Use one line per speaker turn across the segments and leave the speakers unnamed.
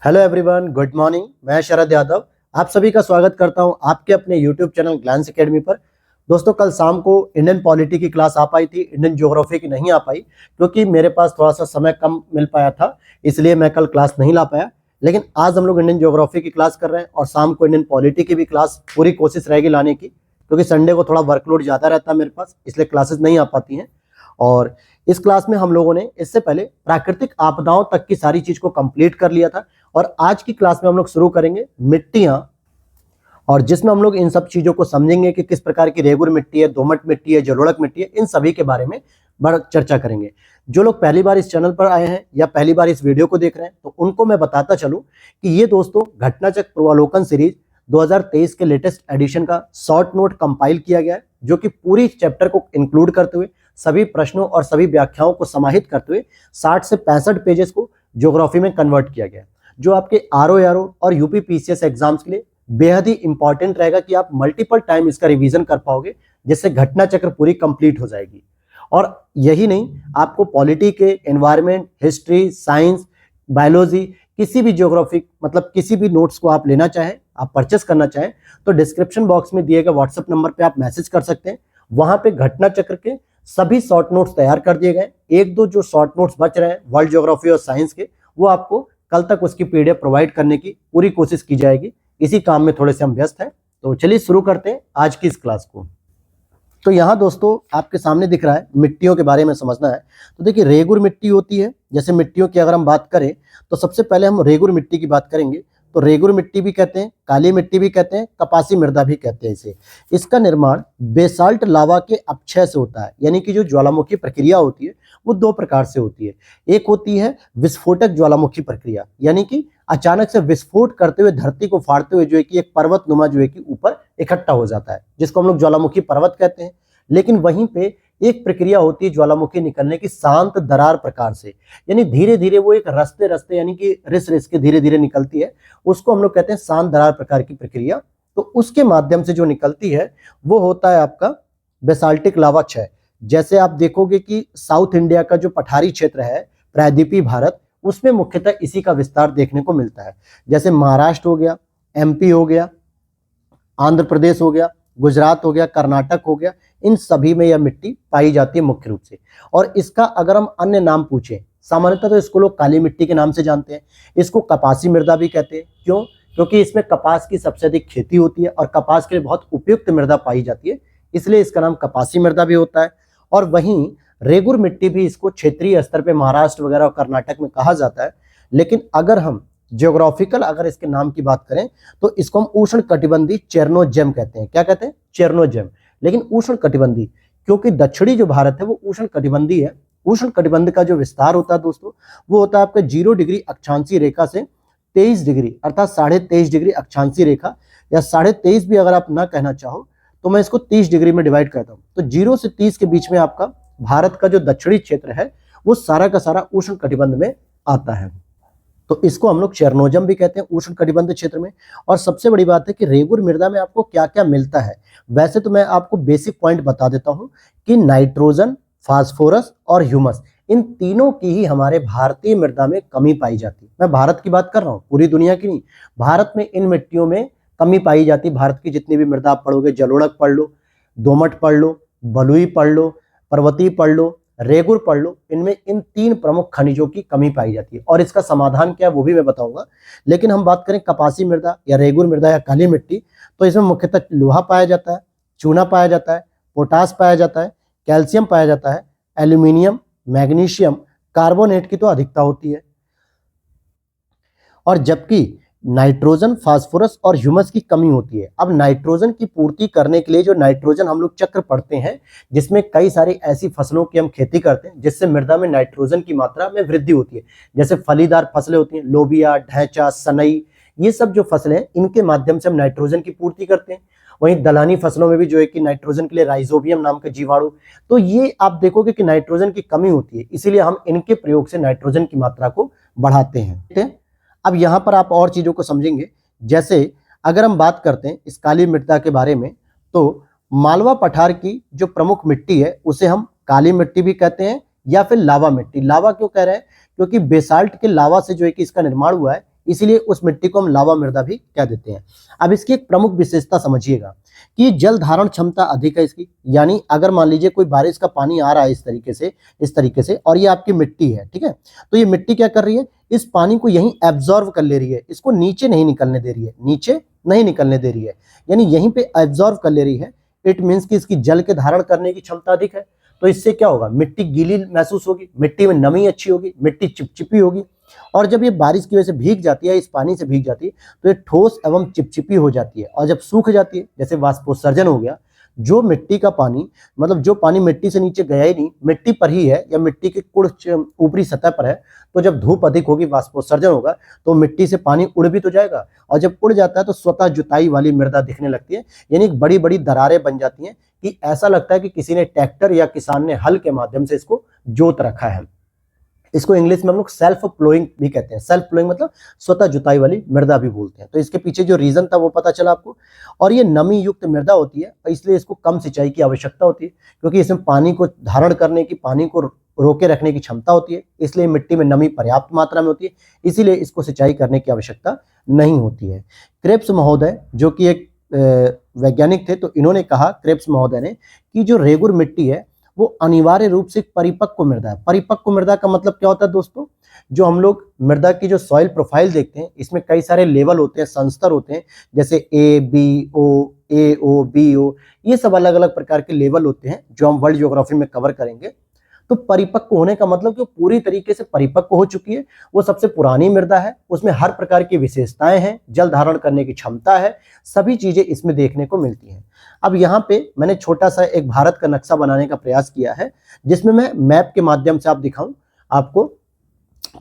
Hello everyone, good morning. मैं शरद यादव आप सभी का स्वागत करता हूं आपके अपने यूट्यूब चैनल ग्लैंस एकेडमी पर। दोस्तों, कल शाम को इंडियन पॉलिटी की क्लास आ पाई थी, इंडियन ज्योग्राफी की नहीं आ पाई क्योंकि मेरे पास थोड़ा सा समय कम मिल पाया था, इसलिए मैं कल क्लास नहीं ला पाया। लेकिन आज हम लोग इंडियन ज्योग्राफी की क्लास कर रहे हैं और शाम को इंडियन पॉलिटी की भी क्लास पूरी कोशिश रहेगी लाने की, क्योंकि संडे को थोड़ा वर्कलोड ज़्यादा रहता है मेरे पास, इसलिए क्लासेस नहीं आ पाती हैं। और इस क्लास में हम लोगों ने इससे पहले प्राकृतिक आपदाओं तक की सारी चीज को कंप्लीट कर लिया था और आज की क्लास में हम लोग शुरू करेंगे मिट्टियां, और जिसमें हम लोग इन सब चीजों को समझेंगे कि किस प्रकार की रेगुर मिट्टी है, दोमट मिट्टी है, जलोढ़क मिट्टी है, इन सभी के बारे में बड़ा चर्चा करेंगे। जो लोग पहली बार इस चैनल पर आए हैं या पहली बार इस वीडियो को देख रहे हैं तो उनको मैं बताता चलूं कि ये दोस्तों घटनाचक्र पूर्वालोकन सीरीज 2023 के लेटेस्ट एडिशन का शॉर्ट नोट कंपाइल किया गया है, जो कि पूरी चैप्टर को इंक्लूड करते हुए सभी प्रश्नों और सभी व्याख्याओं को समाहित करते हुए 60 से 65 पेजेस को ज्योग्राफी में कन्वर्ट किया गया है, जो आपके आरओ और यूपी पीसीएस एग्जाम्स के लिए बेहद ही इंपॉर्टेंट रहेगा कि आप मल्टीपल टाइम इसका रिवीजन कर पाओगे, जिससे घटना चक्र पूरी कंप्लीट हो जाएगी। और यही नहीं, आपको पॉलिटी के, एनवायरमेंट, हिस्ट्री, साइंस, बायोलॉजी, किसी भी ज्योग्राफी मतलब किसी भी नोट्स को आप लेना चाहें, आप परचेस करना चाहें तो डिस्क्रिप्शन बॉक्स में दिए गए व्हाट्सएप नंबर पे आप मैसेज कर सकते हैं। वहां पे घटना चक्र के सभी शॉर्ट नोट्स तैयार कर दिए गए। एक दो जो शॉर्ट नोट्स बच रहे हैं वर्ल्ड ज्योग्राफी और साइंस के, वो आपको कल तक उसकी पीडीएफ प्रोवाइड करने की पूरी कोशिश की जाएगी। इसी काम में थोड़े से हम व्यस्त हैं, तो चलिए शुरू करते हैं आज की इस क्लास को। तो यहाँ दोस्तों आपके सामने दिख रहा है मिट्टियों के बारे में समझना है। तो देखिए, रेगुर मिट्टी होती है। जैसे मिट्टियों की अगर हम बात करें तो सबसे पहले हम रेगुर मिट्टी की बात करेंगे। तो रेगुर मिट्टी भी कहते हैं, काली मिट्टी भी कहते हैं, कपासी मृदा भी कहते हैं इसे। इसका निर्माण बेसाल्ट लावा के अपक्षय से होता है, यानी कि जो ज्वालामुखी प्रक्रिया होती है वो दो प्रकार से होती है। एक होती है विस्फोटक ज्वालामुखी प्रक्रिया, यानी कि अचानक से विस्फोट करते हुए धरती को फाड़ते हुए जो है कि एक पर्वत नुमा जो है कि ऊपर इकट्ठा हो जाता है, जिसको हम लोग ज्वालामुखी पर्वत कहते हैं। लेकिन वहीं पे एक प्रक्रिया होती है ज्वालामुखी निकलने की शांत दरार प्रकार से, यानी धीरे धीरे वो एक रस्ते रस्ते यानी कि रिस रिस के धीरे धीरे निकलती है, उसको हम लोग कहते हैं शांत दरार प्रकार की प्रक्रिया। तो उसके माध्यम से जो निकलती है वो होता है आपका बेसाल्टिक लावा क्षय। जैसे आप देखोगे कि साउथ इंडिया का जो पठारी क्षेत्र है, प्रायद्वीपीय भारत, उसमें मुख्यतः इसी का विस्तार देखने को मिलता है। जैसे महाराष्ट्र हो गया, एमपी हो गया, आंध्र प्रदेश हो गया, गुजरात हो गया, कर्नाटक हो गया, इन सभी में यह मिट्टी पाई जाती है मुख्य रूप से। और इसका अगर हम अन्य नाम पूछें, सामान्यतः तो इसको लोग काली मिट्टी के नाम से जानते हैं। इसको कपासी मृदा भी कहते हैं। क्यों? क्योंकि इसमें कपास की सबसे अधिक खेती होती है और कपास के लिए बहुत उपयुक्त मृदा पाई जाती है, इसलिए इसका नाम कपासी मृदा भी होता है। और वहीं रेगुर मिट्टी भी इसको क्षेत्रीय स्तर पर महाराष्ट्र वगैरह और कर्नाटक में कहा जाता है। लेकिन अगर हम ज्योग्राफिकल अगर इसके नाम की बात करें तो इसको हम उष्ण कटिबंधी चेरनोजेम कहते हैं। क्या कहते हैं? चेरनोजेम। लेकिन उष्ण कटिबंधी, क्योंकि दक्षिणी जो भारत है वो उष्ण कटिबंधी है। उष्ण कटिबंध का जो विस्तार होता है दोस्तों, वो होता है आपका 0 डिग्री अक्षांशीय रेखा से 23 डिग्री अर्थात 23.5 डिग्री अक्षांशीय रेखा, या 23.5 भी अगर आप ना कहना चाहो तो मैं इसको 30 डिग्री में डिवाइड करता हूँ। तो 0 से 30 के बीच में आपका भारत का जो दक्षिणी क्षेत्र है वो सारा का सारा उष्ण कटिबंध में आता है। तो इसको हम लोग चेरनोजम भी कहते हैं उष्ण कटिबंध क्षेत्र में। और सबसे बड़ी बात है कि रेगुर मृदा में आपको क्या क्या मिलता है। वैसे तो मैं आपको बेसिक पॉइंट बता देता हूं कि नाइट्रोजन, फास्फोरस और ह्यूमस, इन तीनों की ही हमारे भारतीय मृदा में कमी पाई जाती है। मैं भारत की बात कर रहा हूँ, पूरी दुनिया की नहीं। भारत में इन मिट्टियों में कमी पाई जाती है। भारत की जितनी भी मृदा आप पढ़ोगे, जलोढ़क पढ़ लो, दोमट पढ़ लो, बलुई पढ़ लो, पर्वतीय पढ़ लो, रेगुर पढ़ लो, इनमें इन 3 प्रमुख खनिजों की कमी पाई जाती है। और इसका समाधान क्या है वो भी मैं बताऊंगा। लेकिन हम बात करें कपासी मृदा या रेगुर मृदा या काली मिट्टी, तो इसमें मुख्यतः लोहा पाया जाता है, चूना पाया जाता है, पोटास पाया जाता है, कैल्शियम पाया जाता है, एल्यूमिनियम, मैग्नीशियम, कार्बोनेट की तो अधिकता होती है। और जबकि नाइट्रोजन, फास्फोरस और ह्यूमस की कमी होती है। अब नाइट्रोजन की पूर्ति करने के लिए जो नाइट्रोजन हम लोग चक्र पढ़ते हैं, जिसमें कई सारी ऐसी फसलों की हम खेती करते हैं जिससे मृदा में नाइट्रोजन की मात्रा में वृद्धि होती है। जैसे फलीदार फसलें होती हैं, लोबिया, ढैंचा, सनई, ये सब जो फसलें हैं इनके माध्यम से हम नाइट्रोजन की पूर्ति करते हैं। वहीं दलहनी फसलों में भी जो है कि नाइट्रोजन के लिए राइजोबियम नाम का जीवाणु, तो ये आप देखोगे कि नाइट्रोजन की कमी होती है, इसीलिए हम इनके प्रयोग से नाइट्रोजन की मात्रा को बढ़ाते हैं। अब यहाँ पर आप और चीज़ों को समझेंगे। जैसे अगर हम बात करते हैं इस काली मृदा के बारे में, तो मालवा पठार की जो प्रमुख मिट्टी है उसे हम काली मिट्टी भी कहते हैं या फिर लावा मिट्टी। लावा क्यों कह रहे हैं? क्योंकि बेसाल्ट के लावा से जो है कि इसका निर्माण हुआ है, इसीलिए उस मिट्टी को हम लावा मृदा भी कह देते हैं। अब इसकी एक प्रमुख विशेषता समझिएगा कि जल धारण क्षमता अधिक है इसकी, यानी अगर मान लीजिए कोई बारिश का पानी आ रहा है इस तरीके से और ये आपकी मिट्टी है, ठीक है, तो ये मिट्टी क्या कर रही है, इस पानी को यहीं एब्जॉर्व कर ले रही है, इसको नीचे नहीं निकलने दे रही है, नीचे नहीं निकलने दे रही है, यानी यहीं पे एब्जॉर्व कर ले रही है। इट मीन्स कि इसकी जल के धारण करने की क्षमता अधिक है। तो इससे क्या होगा, मिट्टी गीली महसूस होगी, मिट्टी में नमी अच्छी होगी, मिट्टी चिपचिपी होगी, और जब ये बारिश की वजह से भीग जाती है, इस पानी से भीग जाती है, तो ये ठोस एवं चिपचिपी हो जाती है। और जब सूख जाती है, जैसे वाष्पोत्सर्जन हो गया, जो मिट्टी का पानी, मतलब जो पानी मिट्टी से नीचे गया ही नहीं, मिट्टी पर ही है या मिट्टी के कुछ ऊपरी सतह पर है, तो जब धूप अधिक होगी, वाष्पोत्सर्जन होगा, तो मिट्टी से पानी उड़ भी तो जाएगा, और जब उड़ जाता है तो स्वतः जुताई वाली मृदा दिखने लगती है, यानी बड़ी बड़ी दरारें बन जाती हैं कि ऐसा लगता है कि किसी ने ट्रैक्टर या किसान ने हल के माध्यम से इसको जोत रखा है। इसको इंग्लिश में हम लोग सेल्फ प्लोइंग भी कहते हैं। सेल्फ प्लोइंग मतलब स्वतः जुताई वाली मृदा भी बोलते हैं। तो इसके पीछे जो रीजन था वो पता चला आपको। और ये नमी युक्त मृदा होती है, इसलिए इसको कम सिंचाई की आवश्यकता होती है, क्योंकि इसमें पानी को धारण करने की, पानी को रोके रखने की क्षमता होती है, इसलिए मिट्टी में नमी पर्याप्त मात्रा में होती है, इसीलिए इसको सिंचाई करने की आवश्यकता नहीं होती है। क्रेप्स महोदय जो कि एक वैज्ञानिक थे, तो इन्होंने कहा, क्रेप्स महोदय ने, कि जो रेगुर मिट्टी है वो अनिवार्य रूप से परिपक्व मृदा है। परिपक्व मृदा का मतलब क्या होता है दोस्तों, जो हम लोग मृदा की जो सॉइल प्रोफाइल देखते हैं, इसमें कई सारे लेवल होते हैं, संस्तर होते हैं, जैसे ए ओ बी ओ, ये सब अलग अलग प्रकार के लेवल होते हैं जो हम वर्ल्ड ज्योग्राफी में कवर करेंगे। तो परिपक्व होने का मतलब कि वो पूरी तरीके से परिपक्व हो चुकी है, वो सबसे पुरानी मृदा है, उसमें हर प्रकार की विशेषताएं हैं, जल धारण करने की क्षमता है, सभी चीजें इसमें देखने को मिलती हैं। अब यहाँ पे मैंने छोटा सा एक भारत का नक्शा बनाने का प्रयास किया है, जिसमें मैं मैप के माध्यम से आप दिखाऊं आपको।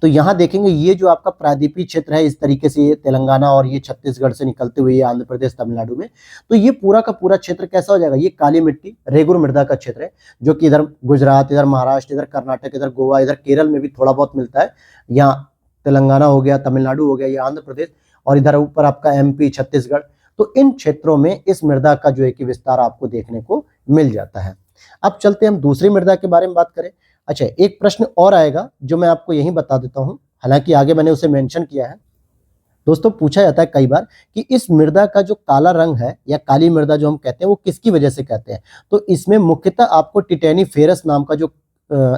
तो यहाँ देखेंगे ये जो आपका प्रायद्वीपीय क्षेत्र है, इस तरीके से ये तेलंगाना और ये छत्तीसगढ़ से निकलते हुए ये आंध्र प्रदेश तमिलनाडु में, तो ये पूरा का पूरा क्षेत्र कैसा हो जाएगा, ये काली मिट्टी रेगुर मृदा का क्षेत्र है, जो कि इधर गुजरात, इधर महाराष्ट्र, इधर कर्नाटक, इधर गोवा, इधर केरल में भी थोड़ा बहुत मिलता है। यहाँ तेलंगाना हो गया, तमिलनाडु हो गया, ये आंध्र प्रदेश, और इधर ऊपर आपका MP छत्तीसगढ़। तो इन क्षेत्रों में इस मृदा का जो है कि विस्तार आपको देखने को मिल जाता है। अब चलते हम दूसरी मृदा के बारे में बात करें। अच्छा, एक प्रश्न और आएगा जो मैं आपको यहीं बता देता हूं, हालांकि आगे मैंने उसे मेंशन किया है। दोस्तों पूछा जाता है कई बार कि इस मृदा का जो काला रंग है या काली मृदा जो हम कहते हैं वो किसकी वजह से कहते हैं। तो इसमें मुख्यतः आपको टिटेनिफेरस नाम का जो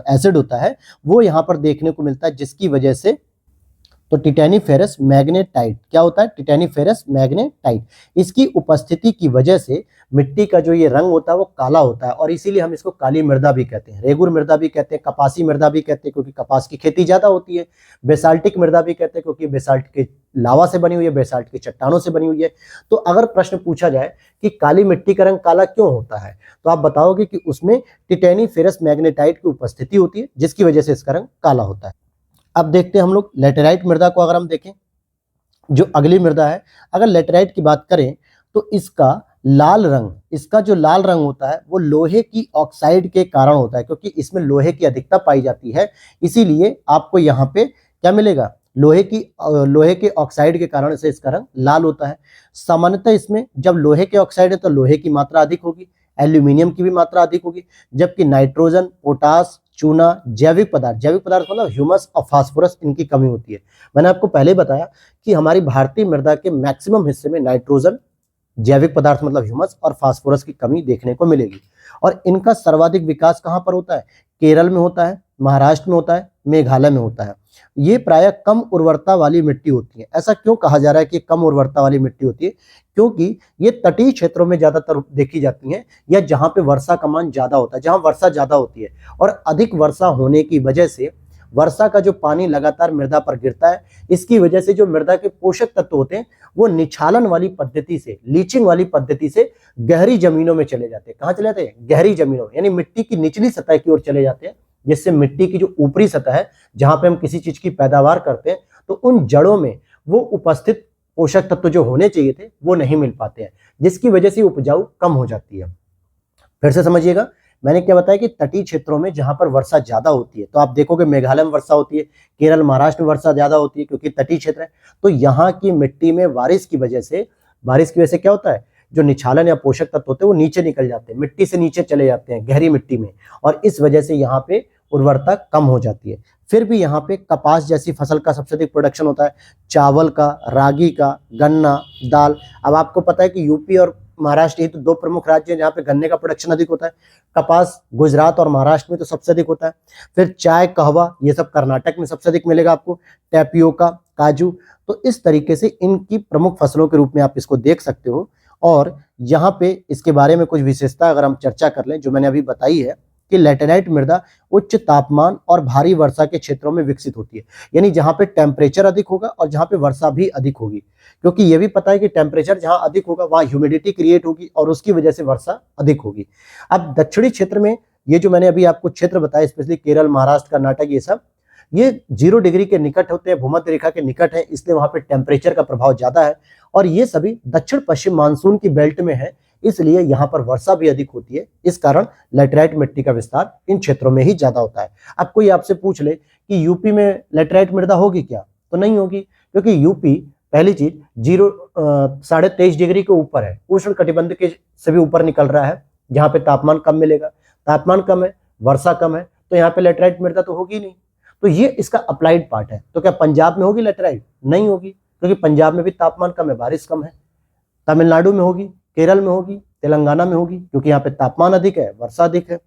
एसिड होता है वो यहाँ पर देखने को मिलता है, जिसकी वजह से, तो टिटेनिफेरस मैग्नेटाइट क्या होता है, टिटेनिफेरस मैग्नेटाइट, इसकी उपस्थिति की वजह से मिट्टी का जो ये रंग होता है वो काला होता है, और इसीलिए हम इसको काली मृदा भी कहते हैं, रेगुर मृदा भी कहते हैं, कपासी मृदा भी कहते हैं क्योंकि कपास की खेती ज्यादा होती है, बेसाल्टिक मृदा भी कहते हैं क्योंकि बेसाल्ट के लावा से बनी हुई है, बेसाल्ट की चट्टानों से बनी हुई है। तो अगर प्रश्न पूछा जाए कि काली मिट्टी का रंग काला क्यों होता है, तो आप बताओगे कि उसमें टिटेनिफेरस मैग्नेटाइट की उपस्थिति होती है, जिसकी वजह से इसका रंग काला होता है। अब देखते हैं हम लोग लेटेराइट मृदा को। अगर हम देखें जो अगली मृदा है, अगर लेटेराइट की बात करें तो इसका लाल रंग, इसका जो लाल रंग होता है वो लोहे की ऑक्साइड के कारण होता है, क्योंकि इसमें लोहे की अधिकता पाई जाती है, इसीलिए आपको यहाँ पे क्या मिलेगा, लोहे के ऑक्साइड के कारण से इसका रंग लाल होता है। सामान्यतः इसमें जब लोहे के ऑक्साइड है तो लोहे की मात्रा अधिक होगी, एल्यूमिनियम की भी मात्रा अधिक होगी, जबकि नाइट्रोजन, पोटास, चूना, जैविक पदार्थ मतलब ह्यूमस और फास्फोरस, इनकी कमी होती है। मैंने आपको पहले बताया कि हमारी भारतीय मृदा के मैक्सिमम हिस्से में नाइट्रोजन, जैविक पदार्थ मतलब ह्यूमस और फास्फोरस की कमी देखने को मिलेगी। और इनका सर्वाधिक विकास कहाँ पर होता है, केरल में होता है, महाराष्ट्र में होता है, मेघालय में होता है। ये प्रायः कम उर्वरता वाली मिट्टी होती है। ऐसा क्यों कहा जा रहा है कि कम उर्वरता वाली मिट्टी होती है, क्योंकि ये तटीय क्षेत्रों में ज्यादातर देखी जाती हैं, या जहां पे वर्षा का मान ज्यादा होता है, जहां वर्षा ज्यादा होती है, और अधिक वर्षा होने की वजह से वर्षा का जो पानी लगातार मृदा पर गिरता है, इसकी वजह से जो मृदा के पोषक तत्व होते हैं वो निछालन वाली पद्धति से, लीचिंग वाली पद्धति से गहरी जमीनों में चले जाते हैं। कहाँ चले जाते हैं, गहरी जमीनों, यानी मिट्टी की निचली सतह की ओर चले जाते हैं, जिससे मिट्टी की जो ऊपरी सतह है जहां पे हम किसी चीज की पैदावार करते हैं, तो उन जड़ों में वो उपस्थित पोषक तत्व जो होने चाहिए थे वो नहीं मिल पाते हैं, जिसकी वजह से उपजाऊ कम हो जाती है। फिर से समझिएगा, मैंने क्या बताया कि तटीय क्षेत्रों में जहां पर वर्षा ज्यादा होती है, तो आप देखोगे मेघालय में वर्षा होती है, केरल, महाराष्ट्र में वर्षा ज्यादा होती है क्योंकि तटीय क्षेत्र है। तो यहाँ की मिट्टी में बारिश की वजह से क्या होता है, जो निछालन या पोषक तत्व होते हैं वो नीचे निकल जाते हैं, मिट्टी से नीचे चले जाते हैं गहरी मिट्टी में, और इस वजह से यहाँ पे उर्वरता कम हो जाती है। फिर भी यहाँ पे कपास जैसी फसल का सबसे अधिक प्रोडक्शन होता है, चावल का, रागी का, गन्ना, दाल। अब आपको पता है कि यूपी और महाराष्ट्र ये तो दो प्रमुख राज्य हैं जहाँ पे गन्ने का प्रोडक्शन अधिक होता है। कपास गुजरात और महाराष्ट्र में तो सबसे अधिक होता है। फिर चाय, कहवा, ये सब कर्नाटक में सबसे अधिक मिलेगा आपको, टैपियोका, काजू। तो इस तरीके से इनकी प्रमुख फसलों के रूप में आप इसको देख सकते हो। और यहाँ पे इसके बारे में कुछ विशेषता अगर हम चर्चा कर लें, जो मैंने अभी बताई है कि लैटेराइट मृदा उच्च तापमान और भारी वर्षा के क्षेत्रों में विकसित होती है, यानी जहां पे टेम्परेचर अधिक होगा और जहां पे वर्षा भी अधिक होगी, क्योंकि ये भी पता है कि टेम्परेचर जहां अधिक होगा वहां ह्यूमिडिटी क्रिएट होगी और उसकी वजह से वर्षा अधिक होगी। अब दक्षिणी क्षेत्र में ये जो मैंने अभी आपको क्षेत्र बताया, स्पेशली केरल, महाराष्ट्र, कर्नाटक, ये 0 डिग्री के निकट होते हैं, भूमध्य रेखा के निकट है, इसलिए वहां पे टेम्परेचर का प्रभाव ज्यादा है। और ये सभी दक्षिण पश्चिम मानसून की बेल्ट में है, इसलिए यहाँ पर वर्षा भी अधिक होती है। इस कारण लैटेराइट मिट्टी का विस्तार इन क्षेत्रों में ही ज्यादा होता है। अब कोई आपसे पूछ ले कि यूपी में लैटेराइट मृदा होगी क्या, तो नहीं होगी, क्योंकि यूपी पहली चीज 23.5 डिग्री के ऊपर है, उष्ण कटिबंध के से भी ऊपर निकल रहा है, जहाँ पे तापमान कम मिलेगा। तापमान कम है, वर्षा कम है, तो यहाँ पे लैटेराइट मृदा तो होगी नहीं। तो ये इसका अप्लाइड पार्ट है। तो क्या पंजाब में होगी लैटेराइट? नहीं होगी, क्योंकि पंजाब में भी तापमान कम है, बारिश कम है। तमिलनाडु में होगी, केरल में होगी, तेलंगाना में होगी, क्योंकि यहाँ पे तापमान अधिक है, वर्षा अधिक है।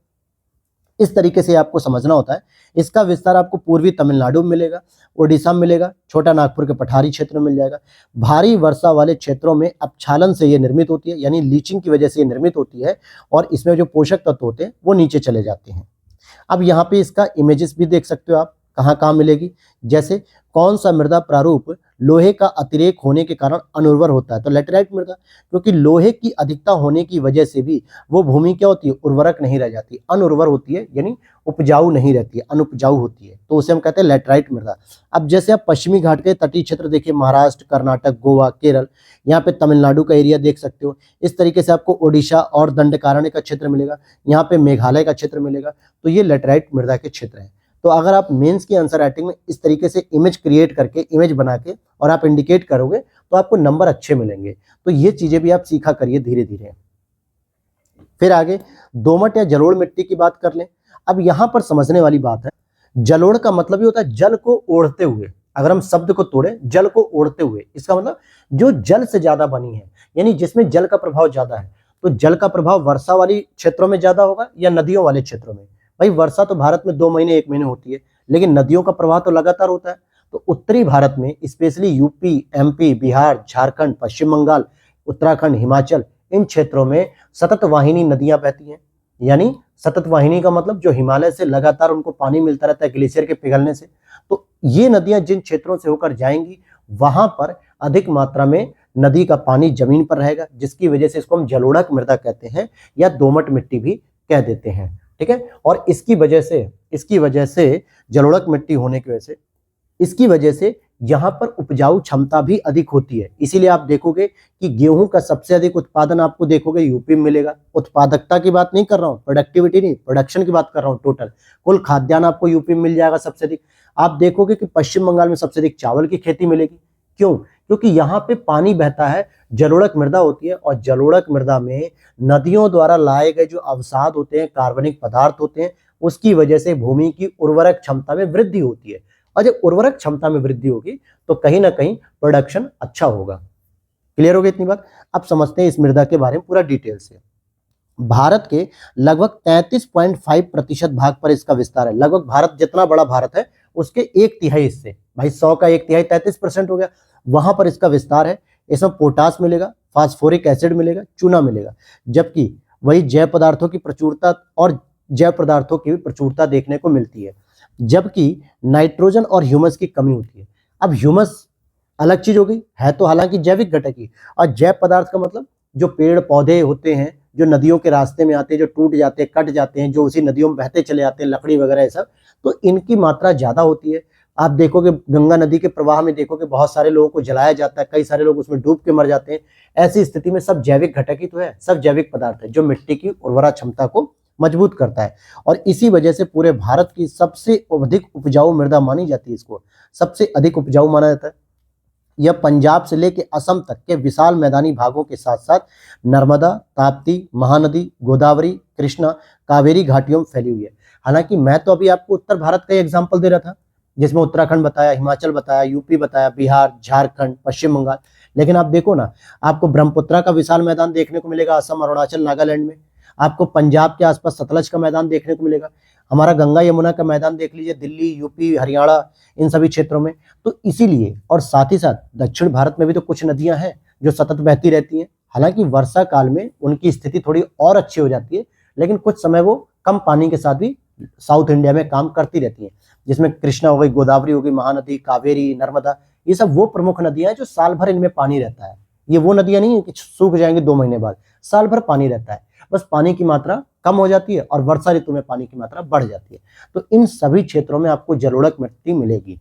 इस तरीके से आपको समझना होता है। इसका विस्तार आपको पूर्वी तमिलनाडु में मिलेगा, उड़ीसा में मिलेगा, छोटा नागपुर के पठारी क्षेत्र में मिल जाएगा। भारी वर्षा वाले क्षेत्रों में अपक्षालन से ये निर्मित होती है, यानी लीचिंग की वजह से ये निर्मित होती है, और इसमें जो पोषक तत्व होते हैं वो नीचे चले जाते हैं। अब यहाँ पे इसका इमेजेस भी देख सकते हो आप, कहाँ कहाँ मिलेगी। जैसे कौन सा मृदा प्रारूप लोहे का अतिरेक होने के कारण अनुर्वर होता है, तो लैटेराइट मृदा, क्योंकि लोहे की अधिकता होने की वजह से भी वो भूमि क्या होती है, उर्वरक नहीं रह जाती, अनुर्वर होती है, यानी उपजाऊ नहीं रहती है, अनुपजाऊ होती है, तो उसे हम कहते हैं लैटेराइट मृदा। अब जैसे आप पश्चिमी घाट के तटीय क्षेत्र देखिए, महाराष्ट्र, कर्नाटक, गोवा, केरल, यहाँ पे तमिलनाडु का एरिया देख सकते हो। इस तरीके से आपको ओडिशा और दंडकारण्य का क्षेत्र मिलेगा, यहाँ पे मेघालय का क्षेत्र मिलेगा। तो ये लैटेराइट मृदा के क्षेत्र हैं। तो अगर आप मेंस की आंसर राइटिंग में इस तरीके से इमेज क्रिएट करके, इमेज बना के और आप इंडिकेट करोगे तो आपको नंबर अच्छे मिलेंगे। तो ये चीजें भी आप सीखा करिए धीरे धीरे। फिर आगे दोमट या जलोढ़ मिट्टी की बात कर लें। अब यहां पर समझने वाली बात है, जलोढ़ का मतलब ही होता है जल को ओढ़ते हुए। अगर हम शब्द को तोड़े, जल को ओढ़ते हुए, इसका मतलब जो जल से ज्यादा बनी है, यानी जिसमें जल का प्रभाव ज्यादा है। तो जल का प्रभाव वर्षा वाली क्षेत्रों में ज्यादा होगा या नदियों वाले क्षेत्रों में? भाई वर्षा तो भारत में 2 महीने 1 महीने होती है, लेकिन नदियों का प्रवाह तो लगातार होता है। तो उत्तरी भारत में specially UP, MP, Bihar, Jharkhand, Paschim Bangal, Uttarakhand, Himachal, इन क्षेत्रों में सतत वाहिनी नदियां बहती हैं। यानी सतत वाहिनी का मतलब जो हिमालय से लगातार उनको पानी मिलता रहता है ग्लेशियर के पिघलने से। तो ये नदियां जिन क्षेत्रों से होकर जाएंगी वहां पर अधिक मात्रा में नदी का पानी जमीन पर रहेगा, जिसकी वजह से इसको हम जलोढ़क मृदा कहते हैं या दोमट मिट्टी भी कह देते हैं। ठीक है, और इसकी वजह से जलोढ़क मिट्टी होने की वजह से, इसकी वजह से यहाँ पर उपजाऊ क्षमता भी अधिक होती है। इसीलिए आप देखोगे कि गेहूं का सबसे अधिक उत्पादन आपको देखोगे यूपी में मिलेगा। उत्पादकता की बात नहीं कर रहा हूँ, प्रोडक्टिविटी नहीं, प्रोडक्शन की बात कर रहा हूँ। टोटल कुल खाद्यान्न आपको यूपी में मिल जाएगा सबसे अधिक। आप देखोगे कि पश्चिम बंगाल में सबसे अधिक चावल की खेती मिलेगी। क्यों? क्योंकि यहाँ पे पानी बहता है, जलोढ़क मृदा होती है, और जलोढ़क मृदा में नदियों द्वारा लाए गए जो अवसाद होते हैं, कार्बनिक पदार्थ होते हैं, उसकी वजह से भूमि की उर्वरक क्षमता में वृद्धि होती है। और जब उर्वरक क्षमता में वृद्धि होगी तो कहीं ना कहीं प्रोडक्शन अच्छा होगा। क्लियर हो गई इतनी बात? अब समझते हैं इस मृदा के बारे में पूरा डिटेल से। भारत के लगभग 33.5% भाग पर इसका विस्तार है। लगभग भारत जितना बड़ा भारत है उसके 1/3 हिस्से, भाई 100 का 1/3 33% हो गया, वहां पर इसका विस्तार है। इसमें पोटास मिलेगा, फास्फोरिक एसिड मिलेगा, चूना मिलेगा, जबकि वही जैव पदार्थों की प्रचुरता और जैव पदार्थों की भी प्रचुरता देखने को मिलती है, जबकि नाइट्रोजन और ह्यूमस की कमी होती है। अब ह्यूमस अलग चीज हो गई, है तो हालांकि जैविक घटक ही, और जैव पदार्थ का मतलब जो पेड़ पौधे होते हैं जो नदियों के रास्ते में आते हैं, जो टूट जाते हैं, कट जाते हैं, जो उसी नदियों में बहते चले जाते हैं, लकड़ी वगैरह ये सब, तो इनकी मात्रा ज्यादा होती है। आप देखोगे गंगा नदी के प्रवाह में देखोगे बहुत सारे लोगों को जलाया जाता है, कई सारे लोग उसमें डूब के मर जाते हैं। ऐसी स्थिति में सब जैविक घटक ही तो है, सब जैविक पदार्थ है जो मिट्टी की उर्वरा क्षमता को मजबूत करता है। और इसी वजह से पूरे भारत की सबसे अधिक उपजाऊ मृदा मानी जाती है, इसको सबसे अधिक उपजाऊ माना जाता है। यह पंजाब से लेकर असम तक के विशाल मैदानी भागों के साथ साथ नर्मदा, ताप्ती, महानदी, गोदावरी, कृष्णा, कावेरी घाटियों में फैली हुई है। हालांकि मैं तो अभी आपको उत्तर भारत का एग्जाम्पल दे रहा था, जिसमें उत्तराखंड बताया, हिमाचल बताया, यूपी बताया, बिहार, झारखंड, पश्चिम बंगाल। लेकिन आप देखो ना, आपको ब्रह्मपुत्रा का विशाल मैदान देखने को मिलेगा असम, अरुणाचल, नागालैंड में। आपको पंजाब के आसपास सतलज का मैदान देखने को मिलेगा। हमारा गंगा यमुना का मैदान देख लीजिए दिल्ली, यूपी, हरियाणा, इन सभी क्षेत्रों में। तो इसीलिए, और साथ ही साथ दक्षिण भारत में भी तो कुछ नदियां हैं जो सतत बहती रहती हैं। हालांकि वर्षा काल में उनकी स्थिति थोड़ी और अच्छी हो जाती है, लेकिन कुछ समय वो कम पानी के साथ भी साउथ इंडिया में काम करती रहती हैं, जिसमें कृष्णा हो गई, गोदावरी हो गई, महानदी, कावेरी, नर्मदा, ये सब वो प्रमुख नदियां हैं जो साल भर इनमें पानी रहता है। ये वो नदियां नहीं है कि सूख जाएंगे 2 महीने बाद, साल भर पानी रहता है। बस पानी की मात्रा कम हो जाती है और वर्षा ऋतु में पानी की मात्रा बढ़ जाती है। तो इन सभी क्षेत्रों में आपको जलोढ़क मिट्टी मिलेगी,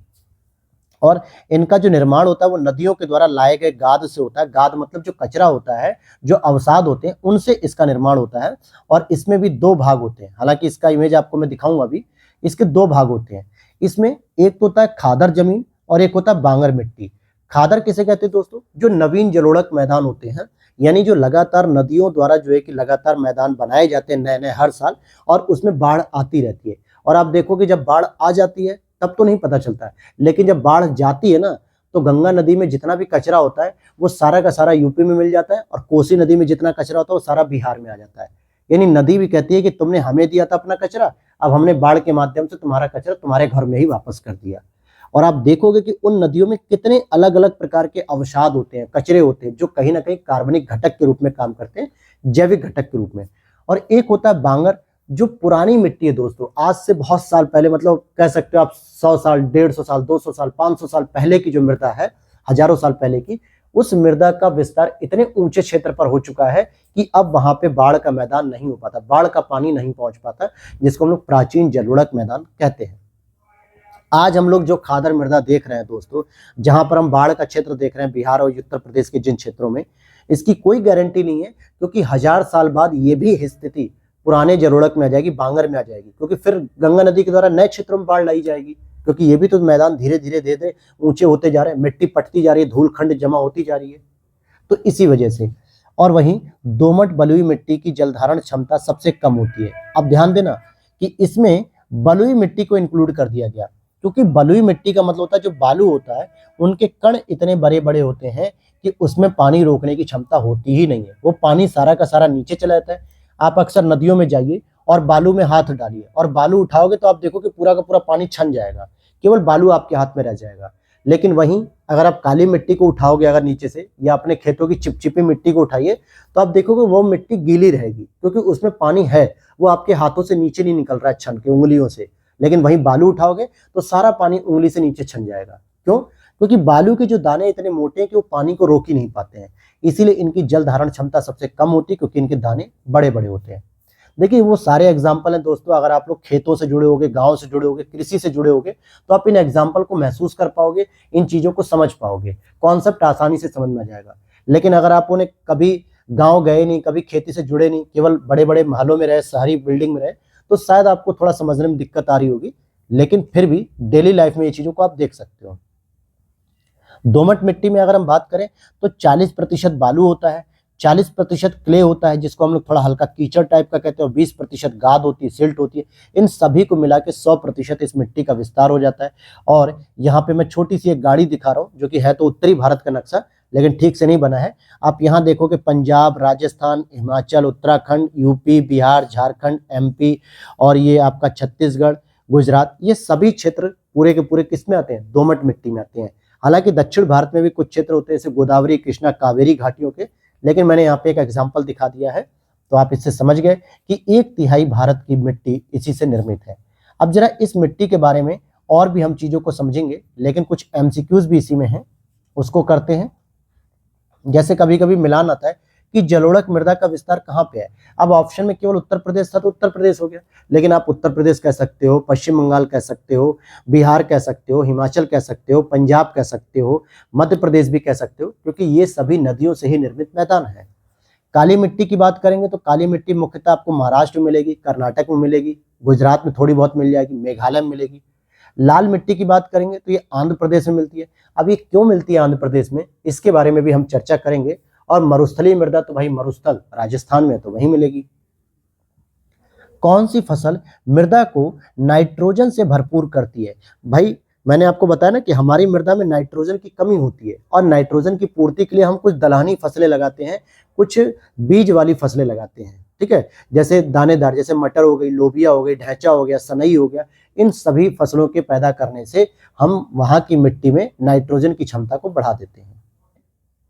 और इनका जो निर्माण होता है वो नदियों के द्वारा लाए गए गाद से होता है। गाद मतलब जो कचरा होता है, जो अवसाद होते हैं, उनसे इसका निर्माण होता है। और इसमें भी 2 भाग होते हैं, हालांकि इसका इमेज आपको मैं दिखाऊंगा अभी। इसके 2 भाग होते हैं। इसमें एक तो होता है खादर जमीन और एक होता है बांगर मिट्टी। खादर किसे कहते हैं दोस्तों? जो नवीन जलोढ़क मैदान होते हैं, यानी जो लगातार नदियों द्वारा जो है कि लगातार मैदान बनाए जाते हैं नए नए हर साल, और उसमें बाढ़ आती रहती है। और आप देखो कि जब बाढ़ आ जाती है तब तो नहीं पता चलता है, लेकिन जब बाढ़ जाती है ना, तो गंगा नदी में जितना भी कचरा होता है वो सारा का सारा यूपी में मिल जाता है, और कोसी नदी में जितना कचरा होता है वो सारा बिहार में आ जाता है। यानी नदी भी कहती है कि तुमने हमें दिया था अपना कचरा, अब हमने बाढ़ के माध्यम से तुम्हारा कचरा तुम्हारे घर में ही वापस कर दिया। और आप देखोगे कि उन नदियों में कितने अलग अलग प्रकार के अवसाद होते हैं, कचरे होते हैं, जो कहीं ना कहीं कार्बनिक घटक के रूप में काम करते हैं, जैविक घटक के रूप में। और एक होता है बांगर, जो पुरानी मिट्टी है दोस्तों, आज से बहुत साल पहले, मतलब कह सकते हो आप 100 साल, 150 साल, 200 साल, 500 साल पहले की जो मृदा है, हजारों साल पहले की, उस मृदा का विस्तार इतने ऊंचे क्षेत्र पर हो चुका है कि अब वहां पे बाढ़ का मैदान नहीं हो पाता, बाढ़ का पानी नहीं पहुंच पाता, जिसको हम लोग प्राचीन जलोढ़क मैदान कहते हैं। आज हम लोग जो खादर मृदा देख रहे हैं दोस्तों, जहां पर हम बाढ़ का क्षेत्र देख रहे हैं, बिहार और उत्तर प्रदेश के जिन क्षेत्रों में, इसकी कोई गारंटी नहीं है, क्योंकि 1000 साल बाद ये भी स्थिति पुराने जलोढ़क में आ जाएगी, बांगर में आ जाएगी, क्योंकि फिर गंगा नदी के द्वारा नए क्षेत्रों में बाढ़ लाई जाएगी, क्योंकि ये भी तो मैदान धीरे धीरे धीरे धीरे ऊंचे होते जा रहे हैं, मिट्टी पटती जा रही है, धूल खंड जमा होती जा रही है, तो इसी वजह से। और वहीं दोमट बलुई मिट्टी की जलधारण क्षमता सबसे कम होती है। अब ध्यान देना कि इसमें बलुई मिट्टी को इंक्लूड कर दिया गया, क्योंकि बलुई मिट्टी का मतलब होता है जो बालू होता है, उनके कण इतने बड़े बड़े होते हैं कि उसमें पानी रोकने की क्षमता होती ही नहीं है, वो पानी सारा का सारा नीचे चला जाता है। आप अक्सर नदियों में जाइए और बालू में हाथ डालिए और बालू उठाओगे तो आप देखो कि पूरा का पूरा पानी छन जाएगा, केवल बालू आपके हाथ में रह जाएगा। लेकिन वहीं अगर आप काली मिट्टी को उठाओगे अगर नीचे से, या अपने खेतों की चिपचिपी मिट्टी को उठाइए, तो आप देखोगे वो मिट्टी गीली रहेगी, क्योंकि उसमें पानी है, वो आपके हाथों से नीचे नहीं निकल रहा है छन के, उंगलियों से। लेकिन वहीं बालू उठाओगे तो सारा पानी उंगली से नीचे छन जाएगा। क्यों? क्योंकि बालू के जो दाने इतने मोटे हैं कि वो पानी को रोक ही नहीं पाते हैं, इसीलिए इनकी जल धारण क्षमता सबसे कम होती है, क्योंकि इनके दाने बड़े बड़े होते हैं। देखिए वो सारे एग्जाम्पल हैं दोस्तों, अगर आप लोग खेतों से जुड़े होगे, गांव से जुड़े होगे, कृषि से जुड़े होगे, तो आप इन एग्जाम्पल को महसूस कर पाओगे, इन चीजों को समझ पाओगे, कॉन्सेप्ट आसानी से समझ में आ जाएगा। लेकिन अगर आप उन्हें कभी गांव गए नहीं, कभी खेती से जुड़े नहीं, केवल बड़े बड़े महलों में रहे, शहरी बिल्डिंग में रहे, तो शायद आपको थोड़ा समझने में दिक्कत आ रही होगी, लेकिन फिर भी डेली लाइफ में ये चीजों को आप देख सकते हो। दोमट मिट्टी में अगर हम बात करें तो 40% बालू होता है, 40% क्ले होता है, जिसको हम लोग थोड़ा हल्का कीचड़ टाइप का कहते हैं, और 20% गाद होती है, सिल्ट होती है। इन सभी को मिला के 100% इस मिट्टी का विस्तार हो जाता है। और यहाँ पे मैं छोटी सी एक गाड़ी दिखा रहा हूँ, जो कि है तो उत्तरी भारत का नक्शा, लेकिन ठीक से नहीं बना है। आप यहाँ देखो कि पंजाब, राजस्थान, हिमाचल, उत्तराखंड, यूपी, बिहार, झारखंड, एमपी, और ये आपका छत्तीसगढ़, गुजरात, ये सभी क्षेत्र पूरे के पूरे किस में आते हैं? दोमट मिट्टी में आते हैं। हालांकि दक्षिण भारत में भी कुछ क्षेत्र होते हैं, जैसे गोदावरी, कृष्णा, कावेरी घाटियों के, लेकिन मैंने यहाँ पे एक एग्जाम्पल दिखा दिया है, तो आप इससे समझ गए कि 1/3 भारत की मिट्टी इसी से निर्मित है। अब जरा इस मिट्टी के बारे में और भी हम चीजों को समझेंगे, लेकिन कुछ एमसीक्यूज भी इसी में हैं, उसको करते हैं। जैसे कभी कभी मिलान आता है कि जलोढ़क मृदा का विस्तार कहाँ पे है। अब ऑप्शन में केवल उत्तर प्रदेश था तो उत्तर प्रदेश हो गया, लेकिन आप उत्तर प्रदेश कह सकते हो, पश्चिम बंगाल कह सकते हो, बिहार कह सकते हो, हिमाचल कह सकते हो, पंजाब कह सकते हो, मध्य प्रदेश भी कह सकते हो, क्योंकि ये सभी नदियों से ही निर्मित मैदान है। काली मिट्टी की बात करेंगे तो काली मिट्टी मुख्यतः आपको महाराष्ट्र में मिलेगी, कर्नाटक में मिलेगी, गुजरात में थोड़ी बहुत मिल जाएगी, मेघालय में मिलेगी। लाल मिट्टी की बात करेंगे तो ये आंध्र प्रदेश में मिलती है। अब ये क्यों मिलती है आंध्र प्रदेश में, इसके बारे में भी हम चर्चा करेंगे। और मरुस्थलीय मृदा तो भाई मरुस्थल राजस्थान में तो वहीं मिलेगी। कौन सी फसल मृदा को नाइट्रोजन से भरपूर करती है? भाई मैंने आपको बताया ना कि हमारी मृदा में नाइट्रोजन की कमी होती है और नाइट्रोजन की पूर्ति के लिए हम कुछ दलहनी फसलें लगाते हैं, कुछ बीज वाली फसलें लगाते हैं, ठीक है। जैसे दानेदार, जैसे मटर हो गई, लोबिया हो गई, ढैंचा हो गया, सनई हो गया, इन सभी फसलों के पैदा करने से हम वहां की मिट्टी में नाइट्रोजन की क्षमता को बढ़ा देते हैं।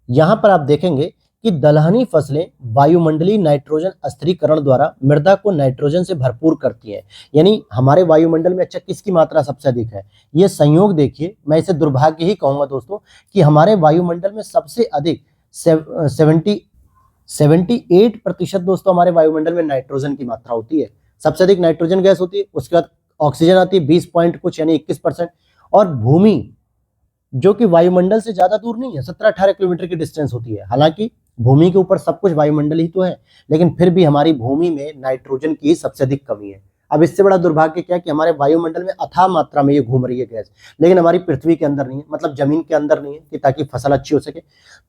यहाँ पर आप देखेंगे कि दलहनी फसलें वायुमंडलीय नाइट्रोजन स्थिरीकरण द्वारा मृदा को नाइट्रोजन से भरपूर करती हैं। यानी हमारे वायुमंडल में अच्छा किसकी मात्रा सबसे अधिक है, ये संयोग देखिए, मैं इसे दुर्भाग्य ही कहूंगा दोस्तों, कि हमारे वायुमंडल में सबसे अधिक 78% दोस्तों हमारे वायुमंडल में नाइट्रोजन की मात्रा होती है। सबसे अधिक नाइट्रोजन गैस होती है, उसके बाद ऑक्सीजन आती है 20 पॉइंट कुछ यानी 21%, और भूमि जो कि वायुमंडल से ज्यादा दूर नहीं है, 17-18 किलोमीटर की डिस्टेंस होती है। हालांकि भूमि के ऊपर सब कुछ वायुमंडल ही तो है, लेकिन फिर भी हमारी भूमि में नाइट्रोजन की सबसे अधिक कमी है। अब इससे बड़ा दुर्भाग्य क्या कि हमारे वायुमंडल में अथाह मात्रा में ये घूम रही है गैस, लेकिन हमारी पृथ्वी के अंदर नहीं है, मतलब जमीन के अंदर नहीं है, कि ताकि फसल अच्छी हो सके।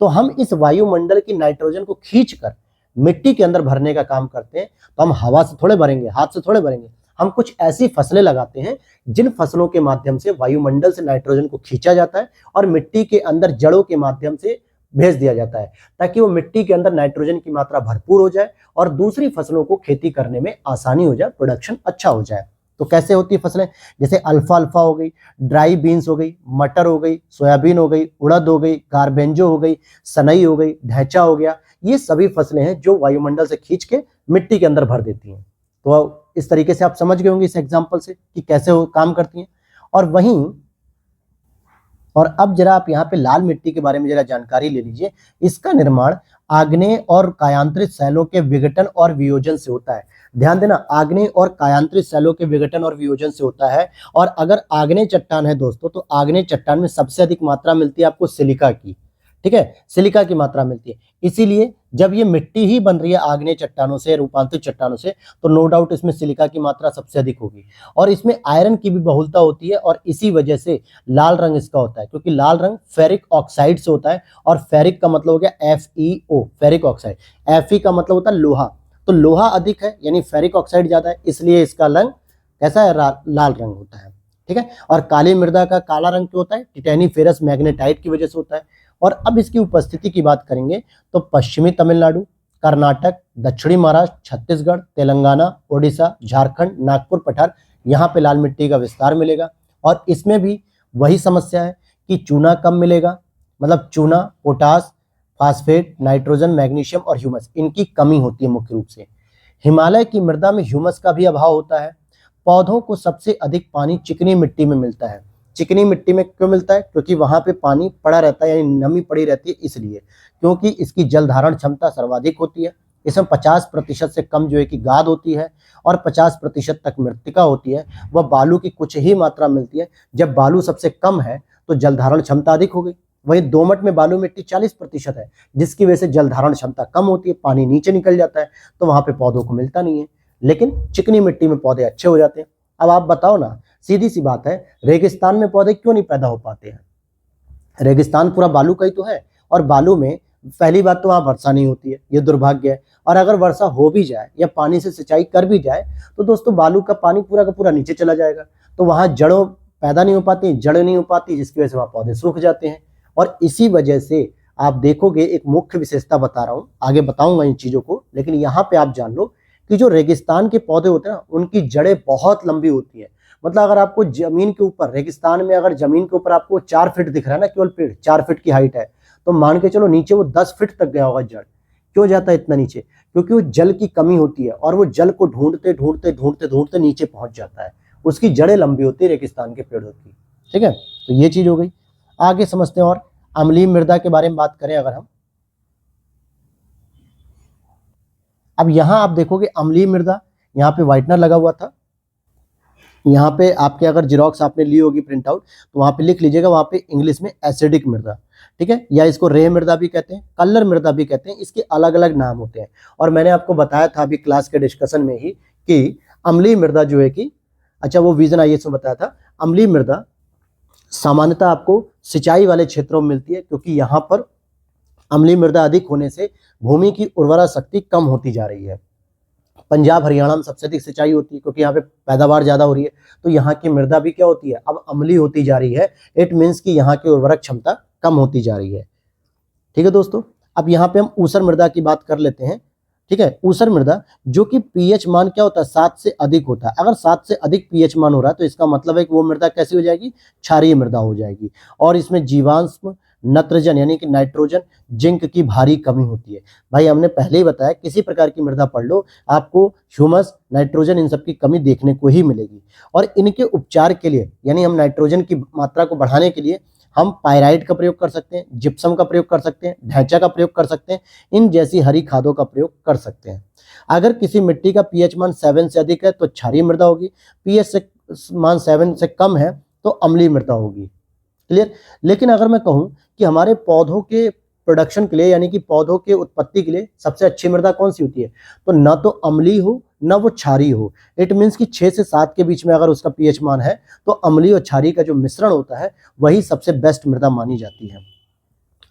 तो हम इस वायुमंडल की नाइट्रोजन को खींचकर मिट्टी के अंदर भरने का काम करते हैं। तो हम हवा से थोड़े भरेंगे, हाथ से थोड़े भरेंगे, हम कुछ ऐसी फसलें लगाते हैं जिन फसलों के माध्यम से वायुमंडल से नाइट्रोजन को खींचा जाता है और मिट्टी के अंदर जड़ों के माध्यम से भेज दिया जाता है, ताकि वो मिट्टी के अंदर नाइट्रोजन की मात्रा भरपूर हो जाए और दूसरी फसलों को खेती करने में आसानी हो जाए, प्रोडक्शन अच्छा हो जाए। तो कैसे होती है फसलें, जैसे अल्फा अल्फा हो गई, ड्राई बीन्स हो गई, मटर हो गई, सोयाबीन हो गई, उड़द हो गई, गार्बेंजो हो गई, सनई हो गई, ढैंचा हो गया, ये सभी फसलें हैं जो वायुमंडल से खींच के मिट्टी के अंदर भर देती हैं। तो इस तरीके से आप समझ गए होंगे इस एग्जाम्पल से कि कैसे वो काम करती हैं। और अब जरा आप यहाँ पे लाल मिट्टी के बारे में जरा जानकारी ले लीजिए। इसका निर्माण आग्नेय और कायांतरित शैलों के विघटन और वियोजन से होता है। ध्यान देना, आग्नेय और कायांतरित शैलों के विघटन और वियोजन से होता है। और अगर आग्नेय चट्टान है दोस्तों, तो आग्नेय चट्टान में सबसे अधिक मात्रा मिलती है आपको सिलिका की, ठीक है, सिलिका की मात्रा मिलती है। इसीलिए जब ये मिट्टी ही बन रही है आग्नेय चट्टानों से, रूपांतरित चट्टानों से, तो नो डाउट इसमें सिलिका की मात्रा सबसे अधिक होगी और इसमें आयरन की भी बहुलता होती है और इसी वजह से लाल रंग इसका होता है, क्योंकि लाल रंग फेरिक ऑक्साइड से होता है। और फेरिक का मतलब हो गया FeO, फेरिक ऑक्साइड। Fe का मतलब होता है लोहा, तो लोहा अधिक है यानी फेरिक ऑक्साइड ज्यादा है, इसलिए इसका रंग कैसा है, लाल रंग होता है, ठीक है। और काली मृदा का काला रंग क्यों होता है, टिटेनी-फेरस मैग्नेटाइट की वजह से होता है। और अब इसकी उपस्थिति की बात करेंगे तो पश्चिमी तमिलनाडु, कर्नाटक, दक्षिणी महाराष्ट्र, छत्तीसगढ़, तेलंगाना, ओडिशा, झारखंड, नागपुर पठार, यहाँ पे लाल मिट्टी का विस्तार मिलेगा। और इसमें भी वही समस्या है कि चूना कम मिलेगा, मतलब चूना, पोटास, फास्फेट, नाइट्रोजन, मैग्नीशियम और ह्यूमस, इनकी कमी होती है मुख्य रूप से। हिमालय की मृदा में ह्यूमस का भी अभाव होता है। पौधों को सबसे अधिक पानी चिकनी मिट्टी में मिलता है। चिकनी मिट्टी में क्यों मिलता है, क्योंकि वहां पे पानी पड़ा रहता है, यानी नमी पड़ी रहती है, इसलिए क्योंकि इसकी जल धारण क्षमता सर्वाधिक होती है। इसमें 50% से कम जो है कि गाद होती है और 50% तक मृत्तिका होती है। वह बालू की कुछ ही मात्रा मिलती है। जब बालू सबसे कम है तो जल धारण क्षमता अधिक हो गई। वहीं दोमट में बालू मिट्टी 40% है, जिसकी वजह से जल धारण क्षमता कम होती है, पानी नीचे निकल जाता है, तो वहां पे पौधों को मिलता नहीं है। लेकिन चिकनी मिट्टी में पौधे अच्छे हो जाते हैं। अब आप बताओ ना, सीधी सी बात है, रेगिस्तान में पौधे क्यों नहीं पैदा हो पाते हैं? रेगिस्तान पूरा बालू का ही तो है, और बालू में पहली बात तो वहाँ वर्षा नहीं होती है, ये दुर्भाग्य है। और अगर वर्षा हो भी जाए या पानी से सिंचाई कर भी जाए तो दोस्तों बालू का पानी पूरा का पूरा नीचे चला जाएगा, तो वहाँ जड़ों पैदा नहीं हो पाती, जड़ नहीं हो पाती, जिसकी वजह से वहाँ पौधे सूख जाते हैं। और इसी वजह से आप देखोगे, एक मुख्य विशेषता बता रहा हूँ, आगे बताऊंगा इन चीजों को, लेकिन यहाँ पे आप जान लो कि जो रेगिस्तान के पौधे होते हैं ना, उनकी जड़ें बहुत लंबी होती है। मतलब अगर आपको जमीन के ऊपर, रेगिस्तान में अगर जमीन के ऊपर आपको 4 फीट दिख रहा है ना, केवल पेड़ 4 फीट की हाइट है, तो मान के चलो नीचे वो 10 फीट तक गया होगा जड़। क्यों जाता है इतना नीचे? क्योंकि वो जल की कमी होती है और वो जल को ढूंढते ढूंढते ढूंढते ढूंढते नीचे पहुंच जाता है। उसकी जड़ें लंबी होती है रेगिस्तान के पेड़ों की, ठीक है। तो ये चीज हो गई। आगे समझते हैं। और अम्लीय मृदा के बारे में बात करें अगर हम, अब यहां आप देखोगे अम्लीय मृदा, यहाँ पे व्हाइटनर लगा हुआ था, यहाँ पे आपके अगर जीरोक्स आपने ली होगी प्रिंट आउट, तो वहां पे लिख लीजिएगा, वहां पे इंग्लिश में एसिडिक मृदा, ठीक है, या इसको रेह मृदा भी कहते हैं, कलर मृदा भी कहते हैं, इसके अलग अलग नाम होते हैं। और मैंने आपको बताया था अभी क्लास के डिस्कशन में ही कि अम्लीय मृदा जो है कि, अच्छा वो विजन आईएएस में बताया था, अम्लीय मृदा सामान्यतः आपको सिंचाई वाले क्षेत्रों में मिलती है, क्योंकि यहाँ पर अम्लीय मृदा अधिक होने से भूमि की उर्वरा शक्ति कम होती जा रही है। पंजाब हरियाणा में सबसे अधिक सिंचाई होती है क्योंकि यहाँ पे पैदावार ज़्यादा हो रही है, तो यहाँ की मृदा भी क्या होती है, अब अम्लीय होती जा रही है। इट मीन्स कि यहाँ की उर्वरक क्षमता कम होती जा रही है। ठीक है दोस्तों, अब यहाँ पे हम ऊसर मृदा की बात कर लेते हैं। ठीक है, ऊसर मृदा जो कि पीएच मान क्या होता है, 7 से अधिक होता है। अगर 7 से अधिक पीएच मान हो रहा है तो इसका मतलब है कि वो मृदा कैसी हो जाएगी, क्षारीय मृदा हो जाएगी, और इसमें जीवांश, नत्रजन यानी कि नाइट्रोजन, जिंक की भारी कमी होती है। भाई हमने पहले ही बताया, किसी प्रकार की मृदा पढ़ लो, आपको ह्यूमस, नाइट्रोजन, इन सब की कमी देखने को ही मिलेगी। और इनके उपचार के लिए, यानी हम नाइट्रोजन की मात्रा को बढ़ाने के लिए हम पायराइट का प्रयोग कर सकते हैं, जिप्सम का प्रयोग कर सकते हैं, ढैंचा का प्रयोग कर सकते हैं, इन जैसी हरी खादों का प्रयोग कर सकते हैं। अगर किसी मिट्टी का पीएच मान 7 से अधिक है तो क्षारीय मृदा होगी, पीएच से मान 7 से कम है तो अम्लीय मृदा होगी। क्लियर। लेकिन अगर मैं कहूं कि हमारे पौधों के प्रोडक्शन के लिए, यानी कि पौधों के उत्पत्ति के लिए सबसे अच्छी मृदा कौन सी होती है, तो ना तो अम्लीय हो ना वो क्षारीय हो। इट मीन्स कि 6 से 7 के बीच में अगर उसका पीएच मान है तो अम्लीय और क्षारीय का जो मिश्रण होता है वही सबसे बेस्ट मृदा मानी जाती है।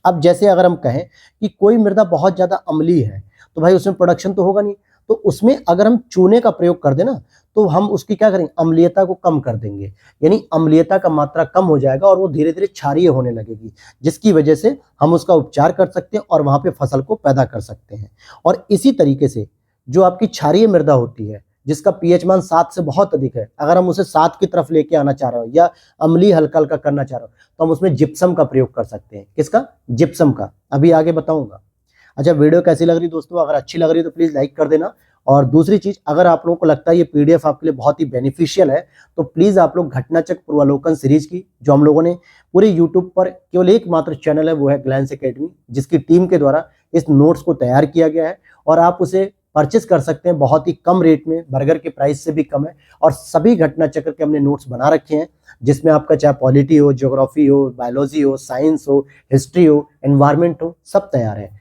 अब जैसे अगर हम कहें कि कोई मृदा बहुत ज्यादा अम्लीय है तो भाई उसमें प्रोडक्शन तो होगा नहीं, तो उसमें अगर हम चूने का प्रयोग कर दें ना तो हम उसकी क्या करेंगे, अम्लीयता को कम कर देंगे, यानी अम्लीयता का मात्रा कम हो जाएगा और वो धीरे धीरे क्षारीय होने लगेगी, जिसकी वजह से हम उसका उपचार कर सकते हैं और वहां पे फसल को पैदा कर सकते हैं। और इसी तरीके से जो आपकी क्षारीय मृदा होती है जिसका पीएच मान 7 से बहुत अधिक है, अगर हम उसे 7 की तरफ लेके आना चाह रहे हो या अम्लीय हल्का हल्का करना चाह रहे हो तो हम उसमें जिप्सम का प्रयोग कर सकते हैं। किसका, जिप्सम का, अभी आगे बताऊंगा। अच्छा, वीडियो कैसी लग रही दोस्तों, अगर अच्छी लग रही तो प्लीज लाइक कर देना। और दूसरी चीज, अगर आप लोगों को लगता है ये पीडीएफ आपके लिए बहुत ही बेनिफिशियल है तो प्लीज आप लोग घटनाचक्र पूर्वालोकन सीरीज की, जो हम लोगों ने पूरे यूट्यूब पर केवल एकमात्र चैनल है वो है ग्लैंस एकेडमी, जिसकी टीम के द्वारा इस नोट्स को तैयार किया गया है और आप उसे परचेस कर सकते हैं बहुत ही कम रेट में, बर्गर के प्राइस से भी कम है। और सभी घटनाचक्र के हमने नोट्स बना रखे हैं जिसमें आपका चाहे पॉलिटी हो, ज्योग्राफी हो, बायोलॉजी हो, साइंस हो, हिस्ट्री हो, एनवायरमेंट हो, सब तैयार है।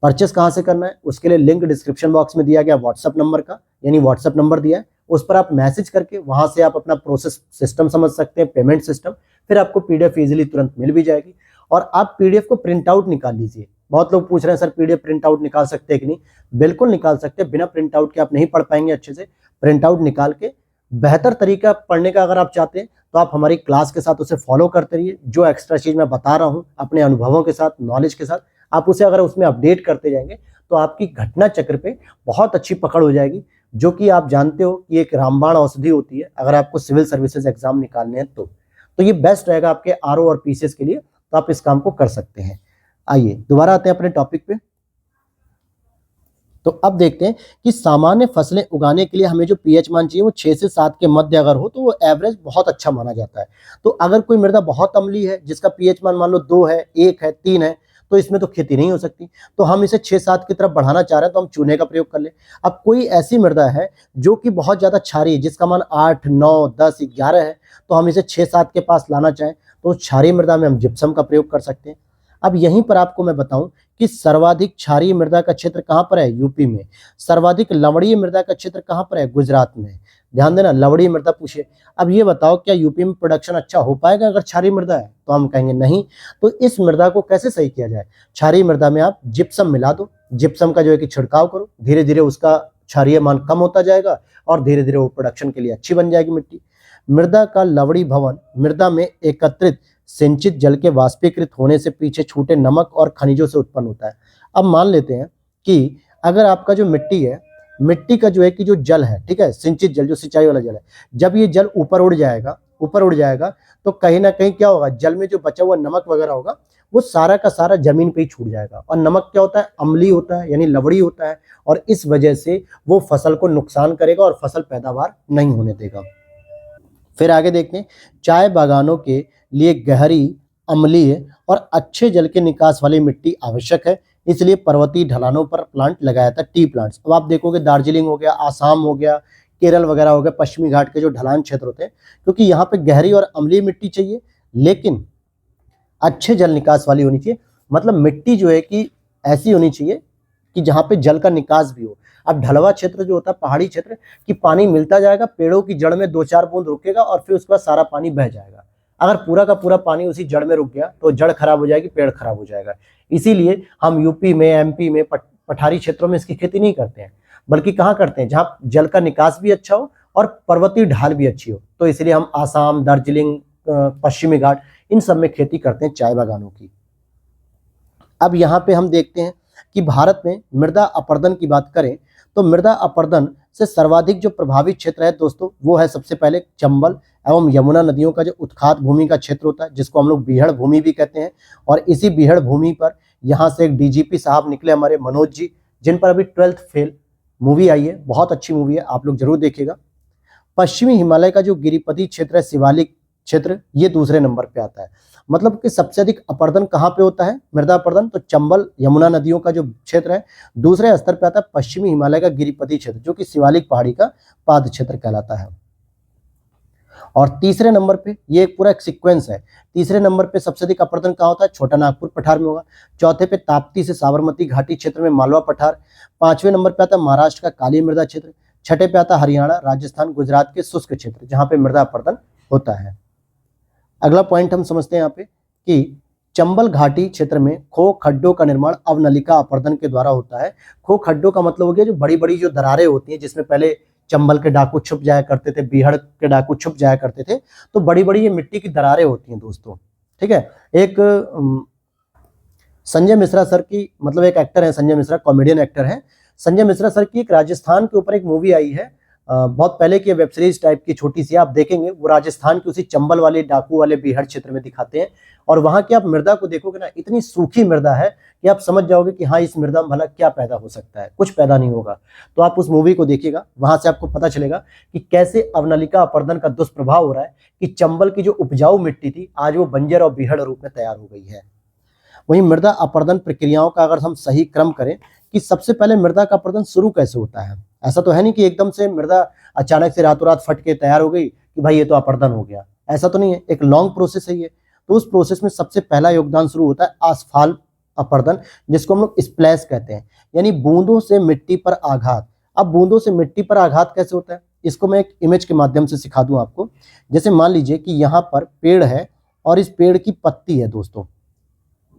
परचेस कहाँ से करना है उसके लिए लिंक डिस्क्रिप्शन बॉक्स में दिया गया व्हाट्सएप नंबर का, यानी व्हाट्सएप नंबर दिया है, उस पर आप मैसेज करके वहां से आप अपना प्रोसेस सिस्टम समझ सकते हैं, पेमेंट सिस्टम, फिर आपको पीडीएफ इजीली तुरंत मिल भी जाएगी। और आप पीडीएफ को प्रिंट आउट निकाल लीजिए। बहुत लोग पूछ रहे हैं सर पीडीएफ प्रिंट आउट निकाल सकते हैं कि नहीं, बिल्कुल निकाल सकते हैं। बिना प्रिंट आउट के आप नहीं पढ़ पाएंगे अच्छे से। प्रिंट आउट निकाल के बेहतर तरीका पढ़ने का अगर आप चाहते हैं तो आप हमारी क्लास के साथ उसे फॉलो करते रहिए। जो एक्स्ट्रा चीज मैं बता रहा हूँ अपने अनुभवों के साथ, नॉलेज के साथ, आप उसे अगर उसमें अपडेट करते जाएंगे तो आपकी घटना चक्र पे बहुत अच्छी पकड़ हो जाएगी, जो कि आप जानते हो कि एक रामबाण औषधि होती है अगर आपको सिविल सर्विसेज एग्जाम निकालने हैं तो ये बेस्ट रहेगा आपके आरओ और पीसीएस के लिए, तो आप इस काम को कर सकते हैं। आइए दोबारा आते हैं अपने टॉपिक पे। तो अब देखते हैं कि सामान्य फसलें उगाने के लिए हमें जो पीएच मान चाहिए वो 6 से 7 के मध्य अगर हो तो वो एवरेज बहुत अच्छा माना जाता है। तो अगर कोई मृदा बहुत अम्लीय है जिसका पीएच मान लो 2 है, 1 है, 3 है, तो इसमें तो खेती नहीं हो सकती। तो हम इसे 6-7 की तरफ बढ़ाना चाह रहे हैं तो हम चूने का प्रयोग कर ले। अब कोई ऐसी मृदा है जो कि बहुत ज्यादा क्षारीय है जिसका मान 8, 9, 10, 11 है, तो हम इसे 6-7 के पास लाना चाहें तो क्षारीय मृदा में हम जिप्सम का प्रयोग कर सकते हैं। अब यहीं पर आपको मैं बताऊं कि सर्वाधिक क्षारीय मृदा का क्षेत्र कहां पर है, यूपी में। सर्वाधिक लवणीय मृदा का क्षेत्र कहां पर है, गुजरात में। ध्यान देना, लवणीय मृदा पूछे। अब ये बताओ क्या यूपी में प्रोडक्शन अच्छा हो पाएगा अगर क्षारीय मृदा है, तो हम कहेंगे नहीं। तो इस मृदा को कैसे सही किया जाए, क्षारीय मृदा में आप जिप्सम मिला दो, जिप्सम का जो है कि छिड़काव करो, धीरे धीरे उसका क्षारीय मान कम होता जाएगा और धीरे धीरे वो प्रोडक्शन के लिए अच्छी बन जाएगी मिट्टी। मृदा का लवणी भवन मृदा में एकत्रित सिंचित जल के वाष्पीकृत होने से पीछे छूटे नमक और खनिजों से उत्पन्न होता है। अब मान लेते हैं कि अगर आपका जो मिट्टी है, मिट्टी का जो है कि जो जल है, ठीक है, सिंचित जल, जो सिंचाई वाला जल है, जब ये जल ऊपर उड़ जाएगा तो कहीं ना कहीं क्या होगा, जल में जो बचा हुआ नमक वगैरह होगा वो सारा का सारा जमीन पे ही छूट जाएगा। और नमक क्या होता है, अम्लीय होता है, यानी लवड़ी होता है, और इस वजह से वो फसल को नुकसान करेगा और फसल पैदावार नहीं होने देगा। फिर आगे देखते हैं, चाय बागानों के लिए गहरी, अम्लीय और अच्छे जल के निकास वाली मिट्टी आवश्यक है, इसलिए पर्वतीय ढलानों पर प्लांट लगाया था, टी प्लांट्स। अब आप देखोगे दार्जिलिंग हो गया, आसाम हो गया, केरल वगैरह हो गया, पश्चिमी घाट के जो ढलान क्षेत्र होते हैं, क्योंकि यहाँ पे गहरी और अम्लीय मिट्टी चाहिए लेकिन अच्छे जल निकास वाली होनी चाहिए। मतलब मिट्टी जो है कि ऐसी होनी चाहिए कि जहाँ पे जल का निकास भी हो। अब ढलवा क्षेत्र जो होता है, पहाड़ी क्षेत्र, कि पानी मिलता जाएगा, पेड़ों की जड़ में 2-4 बूंद रुकेगा और फिर उसके बाद सारा पानी बह जाएगा। अगर पूरा का पूरा पानी उसी जड़ में रुक गया तो जड़ खराब हो जाएगी, पेड़ खराब हो जाएगा। इसीलिए हम यूपी में, एमपी में, पठारी क्षेत्रों में इसकी खेती नहीं करते हैं। बल्कि कहाँ करते हैं, जहाँ जल का निकास भी अच्छा हो और पर्वतीय ढाल भी अच्छी हो। तो इसलिए हम आसाम, दार्जिलिंग, पश्चिमी घाट, इन सब में खेती करते हैं चाय बागानों की। अब यहाँ पे हम देखते हैं कि भारत में मृदा अपरदन की बात करें तो मृदा अपरदन से सर्वाधिक जो प्रभावित क्षेत्र है दोस्तों, वो है सबसे पहले चंबल एवं यमुना नदियों का जो उत्खात भूमि का क्षेत्र होता है, जिसको हम लोग बीहड़ भूमि भी कहते हैं। और इसी बीहड़ भूमि पर यहाँ से एक डीजीपी साहब निकले हमारे मनोज जी, जिन पर अभी 12th फेल मूवी आई है, बहुत अच्छी मूवी है, आप लोग जरूर देखिएगा। पश्चिमी हिमालय का जो गिरिपति क्षेत्र है, शिवालिक क्षेत्र, ये दूसरे नंबर पे आता है। मतलब कि सबसे अधिक अपरदन कहाँ पे होता है, मृदा अपरदन, तो चंबल यमुना नदियों का जो क्षेत्र है। दूसरे स्तर पे आता है पश्चिमी हिमालय का गिरिपति क्षेत्र, जो कि शिवालिक पहाड़ी का पाद क्षेत्र कहलाता है। और तीसरे नंबर पे, ये एक पूरा एक सीक्वेंस है, तीसरे नंबर पे सबसे अधिक अपरदन कहाँ होता है, छोटा नागपुर पठार में होगा। चौथे पे ताप्ती से साबरमती घाटी क्षेत्र में मालवा पठार। पांचवें नंबर पे आता है महाराष्ट्र का काली मृदा क्षेत्र। छठे पे आता है हरियाणा, राजस्थान, गुजरात के शुष्क क्षेत्र, जहां पे मृदा अपरदन होता है। अगला पॉइंट हम समझते हैं यहाँ पे कि चंबल घाटी क्षेत्र में खो खड्डों का निर्माण अवनलिका अपरदन के द्वारा होता है। खो खड्डों का मतलब हो गया जो बड़ी बड़ी जो दरारें होती हैं, जिसमें पहले चंबल के डाकू छुप जाया करते थे, बीहड़ के डाकू छुप जाया करते थे, तो बड़ी बड़ी ये मिट्टी की दरारें होती हैं दोस्तों। ठीक है, एक संजय मिश्रा सर की, मतलब एक एक्टर है संजय मिश्रा, कॉमेडियन एक्टर है संजय मिश्रा सर की, एक राजस्थान के ऊपर एक मूवी आई है, बहुत पहले की वेब सीरीज टाइप की छोटी सी, आप देखेंगे वो राजस्थान की उसी चंबल वाले डाकू वाले बीहड़ क्षेत्र में दिखाते हैं। और वहां की आप मृदा को देखोगे ना, इतनी सूखी मृदा है कि आप समझ जाओगे कि हाँ, इस मृदा में भला क्या पैदा हो सकता है, कुछ पैदा नहीं होगा। तो आप उस मूवी को देखिएगा, वहां से आपको पता चलेगा कि कैसे अवनलिका अपरदन का दुष्प्रभाव हो रहा है, कि चंबल की जो उपजाऊ मिट्टी थी आज वो बंजर और बीहड़ रूप में तैयार हो गई है। वहीं मृदा अपरदन प्रक्रियाओं का अगर हम सही क्रम करें कि सबसे पहले मृदा का अपरदन शुरू कैसे होता है, ऐसा तो है नहीं कि एकदम से मृदा अचानक से रातों रात फट के तैयार हो गई कि भाई ये तो अपरदन हो गया, ऐसा तो नहीं है, एक लॉन्ग प्रोसेस है ये। तो उस प्रोसेस में सबसे पहला योगदान शुरू होता है आसफाल अपरदन, जिसको हम लोग स्प्लैश कहते हैं, यानी बूंदों से मिट्टी पर आघात। अब बूंदों से मिट्टी पर आघात कैसे होता है, इसको मैं एक इमेज के माध्यम से सिखा दूं आपको। जैसे मान लीजिए कि यहाँ पर पेड़ है और इस पेड़ की पत्ती है दोस्तों,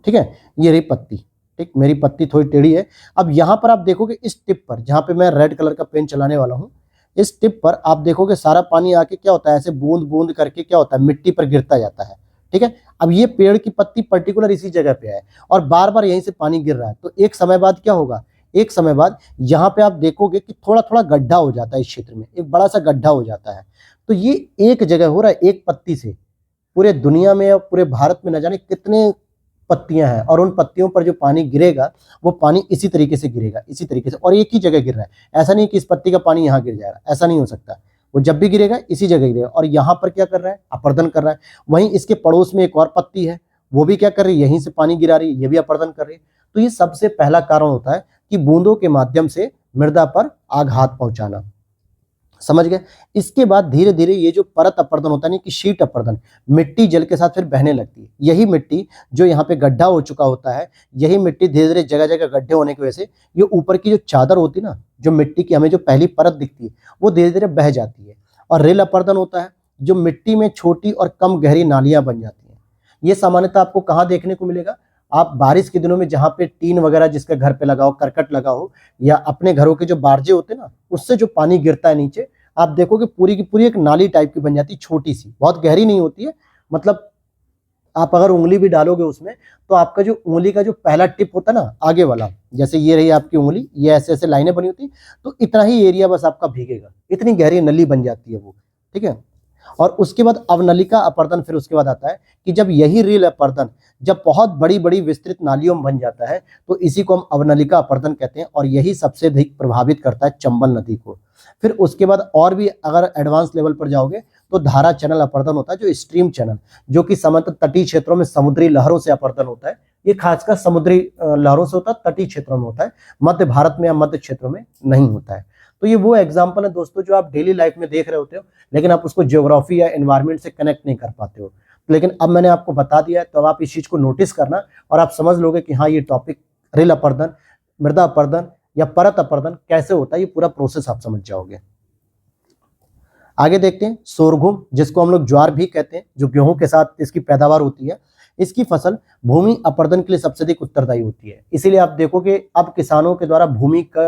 ठीक है, ये रही पत्ती, ठीक, मेरी पत्ती थोड़ी टेढ़ी है। अब यहाँ पर आप देखोगे इस टिप पर, जहाँ पे मैं रेड कलर का पेन चलाने वाला हूँ, इस टिप पर आप देखोगे सारा पानी आके क्या होता है, ऐसे बूंद बूंद करके क्या होता है, मिट्टी पर गिरता जाता है। ठीक है, अब ये पेड़ की पत्ती पर्टिकुलर इसी जगह पे है और बार बार यहीं से पानी गिर रहा है, तो एक समय बाद क्या होगा, एक समय बाद यहाँ पे आप देखोगे कि थोड़ा थोड़ा गड्ढा हो जाता है, इस क्षेत्र में एक बड़ा सा गड्ढा हो जाता है। तो ये एक जगह हो रहा है, एक पत्ती से। पूरे दुनिया में और पूरे भारत में न जाने कितने पत्तियां हैं, और उन पत्तियों पर जो पानी गिरेगा वो पानी इसी तरीके से गिरेगा, इसी तरीके से, और एक ही जगह गिर रहा है। ऐसा नहीं कि इस पत्ती का पानी यहाँ गिर जाएगा, ऐसा नहीं हो सकता। वो जब भी गिरेगा इसी जगह गिरेगा, और यहाँ पर क्या कर रहा है, अपरदन कर रहा है। वहीं इसके पड़ोस में एक और पत्ती है, वो भी क्या कर रही है, यहीं से पानी गिरा रही है, ये भी अपरदन कर रही है। तो ये सबसे पहला कारण होता है कि बूंदों के माध्यम से मृदा पर आघात पहुंचाना। समझ गए। इसके बाद धीरे धीरे ये जो परत अपरदन होता है, नहीं कि शीट अपरदन, मिट्टी जल के साथ फिर बहने लगती है। यही मिट्टी जो यहाँ पे गड्ढा हो चुका होता है, यही मिट्टी धीरे धीरे जगह जगह गड्ढे होने की वजह से ये ऊपर की जो चादर होती है ना, जो मिट्टी की हमें जो पहली परत दिखती है, वो धीरे धीरे बह जाती है। और रेल अपरदन होता है, जो मिट्टी में छोटी और कम गहरी नालियां बन जाती हैं। ये सामान्यतः आपको कहाँ देखने को मिलेगा, आप बारिश के दिनों में जहाँ पे टीन वगैरह जिसके घर पे लगा हो, करकट लगा हो, या अपने घरों के जो बारजे होते हैं ना, उससे जो पानी गिरता है नीचे, आप देखोगे पूरी की पूरी एक नाली टाइप की बन जाती है, छोटी सी, बहुत गहरी नहीं होती है। मतलब आप अगर उंगली भी डालोगे उसमें, तो आपका जो उंगली का जो पहला टिप होता है ना, आगे वाला, जैसे ये रही आपकी उंगली, ये ऐसे ऐसे लाइनें बनी होती, तो इतना ही एरिया बस आपका भीगेगा, इतनी गहरी नली बन जाती है वो। ठीक है, और उसके बाद अवनलिका अपरदन फिर उसके बाद आता है कि जब यही रेल अपरदन जब बहुत बड़ी बड़ी विस्तृत नालियों में बन जाता है, तो इसी को हम अवनलिका अपरदन कहते हैं, और यही सबसे अधिक प्रभावित करता है चंबल नदी को। फिर उसके बाद और भी अगर एडवांस लेवल पर जाओगे तो धारा चैनल अपरदन होता है, जो स्ट्रीम चैनल, जो कि समतल तटीय क्षेत्रों में समुद्री लहरों से अपरदन होता है। ये खासकर समुद्री लहरों से होता है, तटीय क्षेत्रों में होता है, मध्य भारत में या मध्य क्षेत्रों में नहीं होता है। तो ये वो एग्जाम्पल है दोस्तों जो आप डेली लाइफ में देख रहे होते हो, लेकिन आप उसको ज्योग्राफी या एनवायरमेंट से कनेक्ट नहीं कर पाते हो। लेकिन अब मैंने आपको बता दिया है, तो अब आप इस चीज को नोटिस करना और आप समझ लोगे कि हाँ, ये टॉपिक रेल अपरदन, मृदा अपरदन या परत अपरदन कैसे होता है, ये पूरा प्रोसेस आप समझ जाओगे। आगे देखते हैं सोरघुम, जिसको हम लोग ज्वार भी कहते हैं, जो गेहूं के साथ इसकी पैदावार होती है। इसकी फसल भूमि अपरदन के लिए सबसे अधिक उत्तरदायी होती है। इसीलिए आप देखोगे अब किसानों के द्वारा भूमि का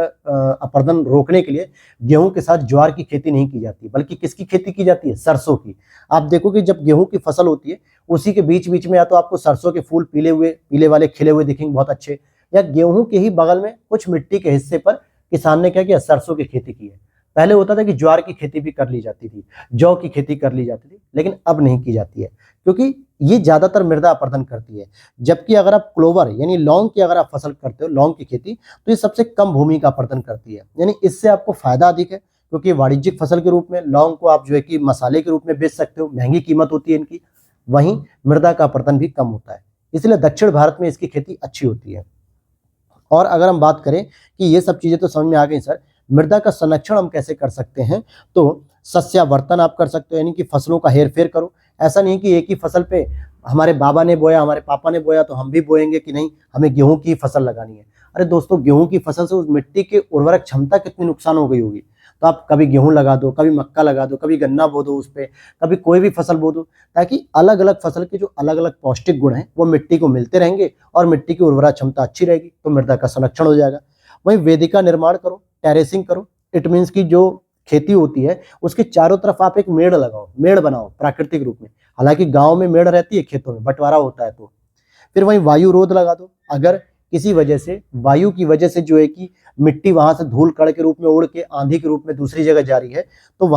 अपरदन रोकने के लिए गेहूं के साथ ज्वार की खेती नहीं की जाती, बल्कि किसकी खेती की जाती है? सरसों की। आप देखोगे जब गेहूं की फसल होती है उसी के बीच बीच में या तो आपको सरसों के फूल पीले वाले खिले हुए दिखेंगे बहुत अच्छे, या गेहूं के ही बगल में कुछ मिट्टी के हिस्से पर किसान ने क्या किया? सरसों की खेती की है। पहले होता था कि ज्वार की खेती भी कर ली जाती थी, जौ की खेती कर ली जाती थी, लेकिन अब नहीं की जाती है, क्योंकि ये ज्यादातर मृदा अपरदन करती है। जबकि अगर आप क्लोवर यानी लौंग की अगर आप फसल करते हो, लौंग की खेती, तो ये सबसे कम भूमि का अपरदन करती है। यानी इससे आपको फायदा अधिक है, क्योंकि वाणिज्यिक फसल के रूप में लौंग को आप जो है कि मसाले के रूप में बेच सकते हो, महंगी कीमत होती है इनकी। वहीं मृदा का अपरदन भी कम होता है, इसलिए दक्षिण भारत में इसकी खेती अच्छी होती है। और अगर हम बात करें कि ये सब चीजें तो समझ में आ गई सर, मृदा का संरक्षण हम कैसे कर सकते हैं? तो सस्यावर्तन आप कर सकते हो, यानी कि फसलों का हेर फेर करो। ऐसा नहीं कि एक ही फसल पे हमारे बाबा ने बोया, हमारे पापा ने बोया तो हम भी बोएंगे कि नहीं, हमें गेहूं की फसल लगानी है। अरे दोस्तों, गेहूं की फसल से उस मिट्टी की उर्वरक क्षमता कितनी नुकसान हो गई होगी। तो आप कभी गेहूं लगा दो, कभी मक्का लगा दो, कभी गन्ना बो दो उस पे, कभी कोई भी फसल बो दो, ताकि अलग अलग फसल के जो अलग अलग पौष्टिक गुण हैं वो मिट्टी को मिलते रहेंगे और मिट्टी की उर्वरा क्षमता अच्छी रहेगी, तो मृदा का संरक्षण हो जाएगा। वहीं वेदिका निर्माण करो, टेरेसिंग करो। इट मीन्स की जो खेती होती है उसके चारों तरफ आप एक मेड़ लगाओ, मेड़ बनाओ प्राकृतिक रूप में। हालांकि गांव में मेड़ रहती है, खेतों में बंटवारा होता है। तो फिर वहीं वायु रोध लगा दो। अगर किसी वजह से, वायु की वजह से जो है कि मिट्टी वहां से धूल कण के रूप में उड़ के आंधी के रूप में दूसरी जगह जा रही है, तो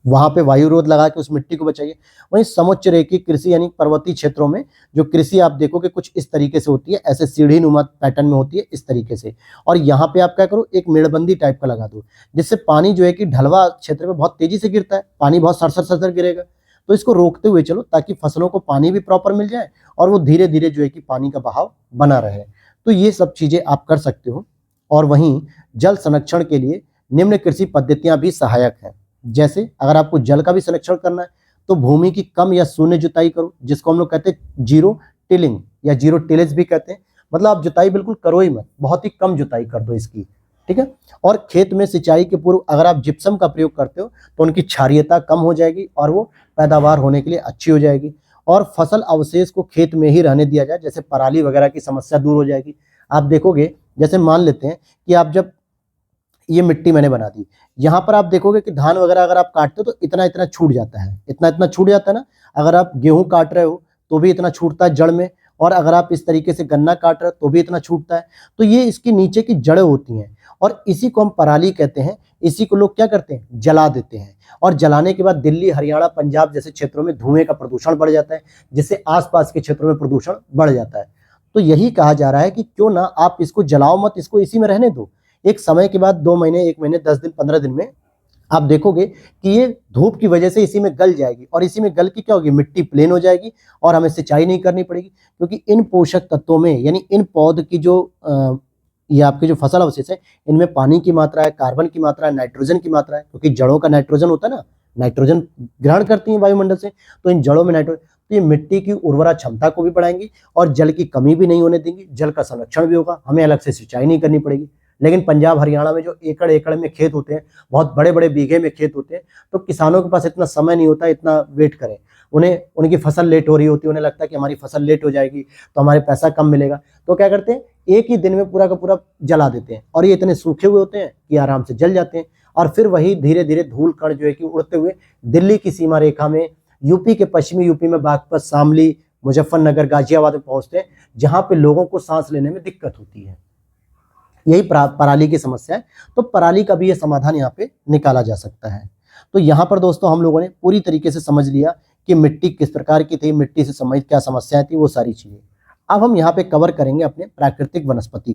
वहां पे वायु रोध लगा के उस मिट्टी को बचाइए। वहीं समुच्च रेखी कृषि यानी पर्वतीय क्षेत्रों में जो कृषि आप देखोगे कुछ इस तरीके से होती है, ऐसे सीढ़ी नुमा पैटर्न में होती है इस तरीके से। और यहाँ पे आप क्या करो, एक मेड़बंदी टाइप का लगा दो, जिससे पानी जो है कि ढलवा क्षेत्र में बहुत तेजी से गिरता है, पानी बहुत सरसर सरसर गिरेगा। तो इसको रोकते हुए चलो, ताकि फसलों को पानी भी प्रॉपर मिल जाए और वो धीरे धीरे जो है कि पानी का बहाव बना रहे। तो ये सब चीजें आप कर सकते हो। और वहीं जल संरक्षण के लिए निम्न कृषि पद्धतियां भी सहायक हैं। जैसे अगर आपको जल का भी संरक्षण करना है तो भूमि की कम या शून्य जुताई करो, जिसको हम लोग कहते हैं जीरो टिलिंग या जीरो टिलेज भी कहते हैं। मतलब आप जुताई बिल्कुल करो ही मत, बहुत ही कम जुताई कर दो इसकी, ठीक है। और खेत में सिंचाई के पूर्व अगर आप जिप्सम का प्रयोग करते हो तो उनकी क्षारीयता कम हो जाएगी और वो पैदावार होने के लिए अच्छी हो जाएगी। और फसल अवशेष को खेत में ही रहने दिया जाए, जैसे पराली वगैरह की समस्या दूर हो जाएगी। आप देखोगे, जैसे मान लेते हैं कि आप जब ये मिट्टी मैंने बना दी, यहाँ पर आप देखोगे कि धान वगैरह अगर आप काटते हो तो इतना इतना छूट जाता है, इतना इतना छूट जाता है ना। अगर आप गेहूं काट रहे हो तो भी इतना छूटता है जड़ में, और अगर आप इस तरीके से गन्ना काट रहे हो तो भी इतना छूटता है। तो ये इसकी नीचे की जड़ें होती हैं और इसी को हम पराली कहते हैं। इसी को लोग क्या करते हैं, जला देते हैं। और जलाने के बाद दिल्ली, हरियाणा, पंजाब जैसे क्षेत्रों में धुएं का प्रदूषण बढ़ जाता है, जिससे आसपास के क्षेत्रों में प्रदूषण बढ़ जाता है। तो यही कहा जा रहा है कि क्यों ना आप इसको जलाओ मत, इसको इसी में रहने दो। एक समय के बाद 2 महीने, 1 महीने, 10 दिन, 15 दिन में आप देखोगे कि ये धूप की वजह से इसी में गल जाएगी, और इसी में गल के क्या होगी, मिट्टी प्लेन हो जाएगी और हमें सिंचाई नहीं करनी पड़ेगी। क्योंकि इन पोषक तत्वों में, यानी इन पौध की जो ये आपके जो फसल अवशेष है, इनमें पानी की मात्रा है, कार्बन की मात्रा है, नाइट्रोजन की मात्रा है। क्योंकि जड़ों का नाइट्रोजन होता है ना, नाइट्रोजन ग्रहण करती है वायुमंडल से, तो इन जड़ों में नाइट्रोजन, तो ये मिट्टी की उर्वरा क्षमता को भी बढ़ाएंगी और जल की कमी भी नहीं होने देंगी, जल का संरक्षण भी होगा, हमें अलग से सिंचाई नहीं करनी पड़ेगी। लेकिन पंजाब, हरियाणा में जो एकड़ एकड़ में खेत होते हैं, बहुत बड़े बड़े बीघे में खेत होते हैं, तो किसानों के पास इतना समय नहीं होता इतना वेट करें। उन्हें उनकी फसल लेट हो रही होती है, उन्हें लगता है कि हमारी फसल लेट हो जाएगी तो हमारे पैसा कम मिलेगा, तो क्या करते हैं, एक ही दिन में पूरा का पूरा जला देते हैं। और ये इतने सूखे हुए होते हैं कि आराम से जल जाते हैं। और फिर वही धीरे धीरे धूल कण जो है कि उड़ते हुए दिल्ली की सीमा रेखा में, यूपी के पश्चिमी यूपी में बागपत, शामली, मुजफ्फरनगर, गाजियाबाद में पहुंचते हैं, जहां पे लोगों को सांस लेने में दिक्कत होती है। यही पराली की समस्या है। तो पराली का भी ये समाधान यहाँ पे निकाला जा सकता है। तो यहाँ पर दोस्तों हम लोगों ने पूरी तरीके से समझ लिया कि मिट्टी किस प्रकार की थी, मिट्टी से संबंधित क्या समस्याएं थी, वो सारी चीजें। अब हम यहाँ पे कवर करेंगे अपने प्राकृतिक वनस्पति।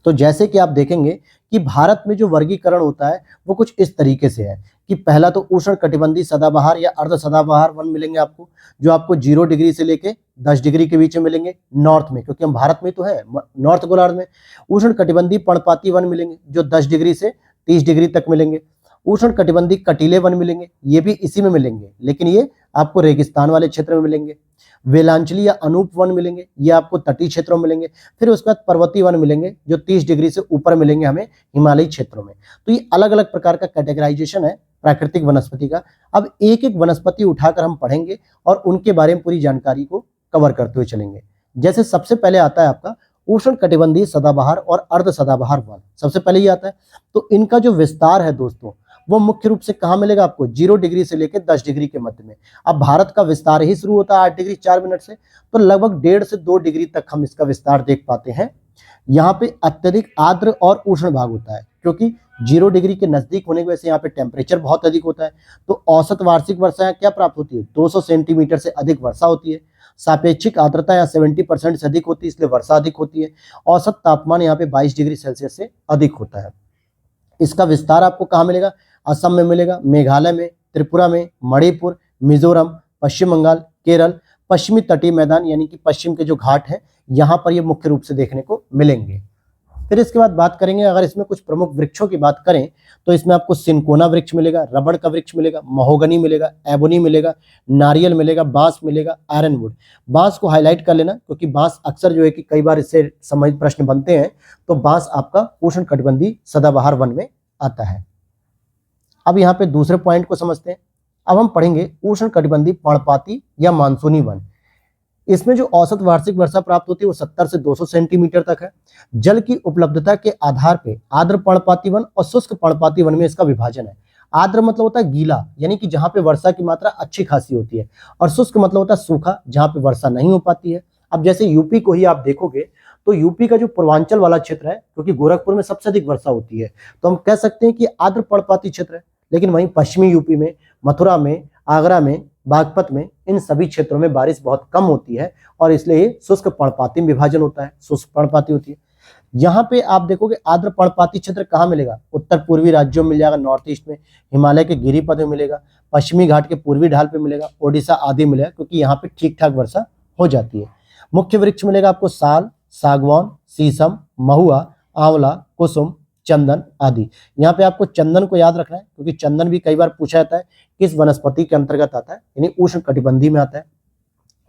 तो जैसे कि आप देखेंगे कि भारत में जो वर्गीकरण होता है वो कुछ इस तरीके से है कि पहला तो उष्ण कटिबंधीय सदाबहार या अर्ध सदाबहार वन मिलेंगे आपको, जो आपको 0 डिग्री से लेके 10 डिग्री के बीच में मिलेंगे नॉर्थ में, क्योंकि हम भारत में तो है नॉर्थ गोलार्ध में। उष्ण कटिबंधीय पर्णपाती वन मिलेंगे जो 10 डिग्री से 30 डिग्री तक मिलेंगे। उष्ण कटिबंधीय कटीले वन मिलेंगे, ये भी इसी में मिलेंगे, लेकिन ये आपको रेगिस्तान वाले क्षेत्र में मिलेंगे। वेलांचली या अनूप वन मिलेंगे, ये आपको तटीय क्षेत्रों में मिलेंगे। फिर उसके बाद पर्वतीय वन मिलेंगे जो 30 डिग्री से ऊपर मिलेंगे हमें हिमालयी क्षेत्रों में। तो ये अलग अलग प्रकार का कैटेगराइजेशन है प्राकृतिक वनस्पति का। अब एक एक वनस्पति उठाकर हम पढ़ेंगे और उनके बारे में पूरी जानकारी को कवर करते हुए चलेंगे। जैसे सबसे पहले आता है आपका उष्ण कटिबंधीय सदाबहार और अर्ध सदाबहार वन, सबसे पहले ये आता है। तो इनका जो विस्तार है दोस्तों वो मुख्य रूप से कहाँ मिलेगा आपको, 0 डिग्री से लेकर 10 डिग्री के मध्य में। अब भारत का विस्तार ही शुरू होता है 8 डिग्री 4 मिनट से, तो लगभग 1.5 से 2 डिग्री तक हम इसका विस्तार देख पाते हैं। यहाँ पे अत्यधिक आर्द्र और उष्ण भाग होता है, क्योंकि 0 डिग्री के नजदीक होने की वजह से यहाँ पे टेम्परेचर बहुत अधिक होता है। तो औसत वार्षिक वर्षा क्या प्राप्त होती है, 200 सेंटीमीटर से अधिक वर्षा होती है। सापेक्षिक आर्द्रता यहाँ 70% से अधिक होती है, इसलिए वर्षा अधिक होती है। औसत तापमान यहाँ पे 22 डिग्री सेल्सियस से अधिक होता है। इसका विस्तार आपको कहाँ मिलेगा, असम में मिलेगा, मेघालय में, त्रिपुरा में, मणिपुर, मिजोरम, पश्चिम बंगाल, केरल, पश्चिमी तटीय मैदान यानी कि पश्चिम के जो घाट हैं यहाँ पर ये मुख्य रूप से देखने को मिलेंगे। फिर इसके बाद बात करेंगे, अगर इसमें कुछ प्रमुख वृक्षों की बात करें तो इसमें आपको सिनकोना वृक्ष मिलेगा, रबड़ का वृक्ष मिलेगा, महोगनी मिलेगा, एबोनी मिलेगा, नारियल मिलेगा, बांस मिलेगा, आयरनवुड। बांस को हाईलाइट कर लेना, क्योंकि बांस अक्सर जो है कि कई बार इससे संबंधित प्रश्न बनते हैं। तो बांस आपका उष्ण कटिबंधीय सदाबहार वन में आता है। अब यहाँ पे दूसरे पॉइंट को समझते हैं। अब हम पढ़ेंगे उष्ण कटिबंधीय पर्णपाती या मानसूनी वन। इसमें जो औसत वार्षिक वर्षा प्राप्त होती है वो 70 से 200 सेंटीमीटर तक है। जल की उपलब्धता के आधार पे आर्द्र पर्णपाती वन और शुष्क पर्णपाती वन में इसका विभाजन है। आर्द्र मतलब होता है गीला, यानी कि जहां पे वर्षा की मात्रा अच्छी खासी होती है, और शुष्क मतलब होता है सूखा, जहां पे वर्षा नहीं हो पाती है। अब जैसे यूपी को ही आप देखोगे तो यूपी का जो पूर्वांचल वाला क्षेत्र है, क्योंकि गोरखपुर में सबसे अधिक वर्षा होती है, तो हम कह सकते हैं कि आर्द्र पर्णपाती क्षेत्र है। लेकिन वहीं पश्चिमी यूपी में, मथुरा में, आगरा में, बागपत में, इन सभी क्षेत्रों में बारिश बहुत कम होती है, और इसलिए ये शुष्क पर्णपाती में विभाजन होता है, शुष्क पर्णपाती होती है। यहाँ पे आप देखोगे आर्द्र पर्णपाती क्षेत्र कहाँ मिलेगा, उत्तर पूर्वी राज्यों में मिल जाएगा, नॉर्थ ईस्ट में, हिमालय के गिरिपथ में मिलेगा, पश्चिमी घाट के पूर्वी ढाल पे मिलेगा, ओडिशा आदि मिलेगा, क्योंकि यहाँ पे ठीक ठाक वर्षा हो जाती है। मुख्य वृक्ष मिलेगा आपको साल, सागवान, शीशम, महुआ, आंवला, कुसुम, चंदन आदि। यहाँ पे आपको चंदन को याद रखना है, क्योंकि चंदन भी कई बार पूछा जाता है किस वनस्पति के अंतर्गत आता है, यानी उष्ण कटिबंधीय में आता है।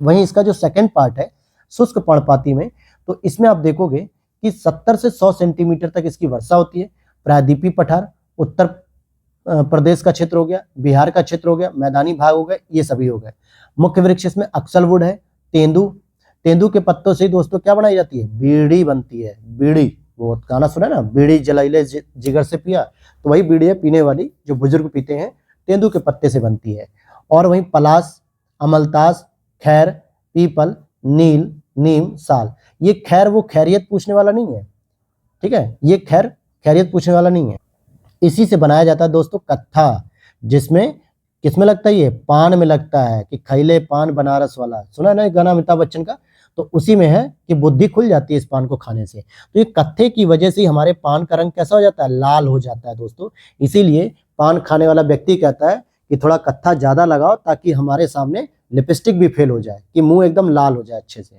वहीं इसका जो सेकंड पार्ट है शुष्क पर्णपाती में, तो इसमें आप देखोगे कि 70 से 100 सेंटीमीटर तक इसकी वर्षा होती है। प्रायद्वीपीय पठार, उत्तर प्रदेश का क्षेत्र हो गया, बिहार का क्षेत्र हो गया, मैदानी भाग हो गए, ये सभी हो गए। मुख्य वृक्ष इसमें अक्सलवुड है, तेंदू। तेंदू के पत्तों से दोस्तों क्या बनाई जाती है, बीड़ी बनती है। बीड़ी, वो गाना सुना ना, बीड़ी जलाइले जिगर से पिया, तो वही बीड़ी है पीने वाली जो बुजुर्ग पीते हैं, तेंदू के पत्ते से बनती है। और वहीं पलास, अमलतास, खैर, पीपल, नील, नीम, साल। ये खैर वो खैरियत पूछने वाला नहीं है, ठीक है, ये खैर खैरियत पूछने वाला नहीं है। इसी से बनाया जाता है दोस्तों कत्था, जिसमें किसमें लगता है, ये पान में लगता है, कि खैले पान बनारस वाला, सुना है ना गाना अमिताभ बच्चन का, तो उसी में है कि बुद्धि खुल जाती है इस पान को खाने से। तो ये कत्थे की वजह से हमारे पान का रंग कैसा हो जाता है, लाल हो जाता है दोस्तों। इसीलिए पान खाने वाला व्यक्ति कहता है कि थोड़ा कत्था ज्यादा लगाओ, ताकि हमारे सामने लिपस्टिक भी फेल हो जाए, कि मुंह एकदम लाल हो जाए अच्छे से।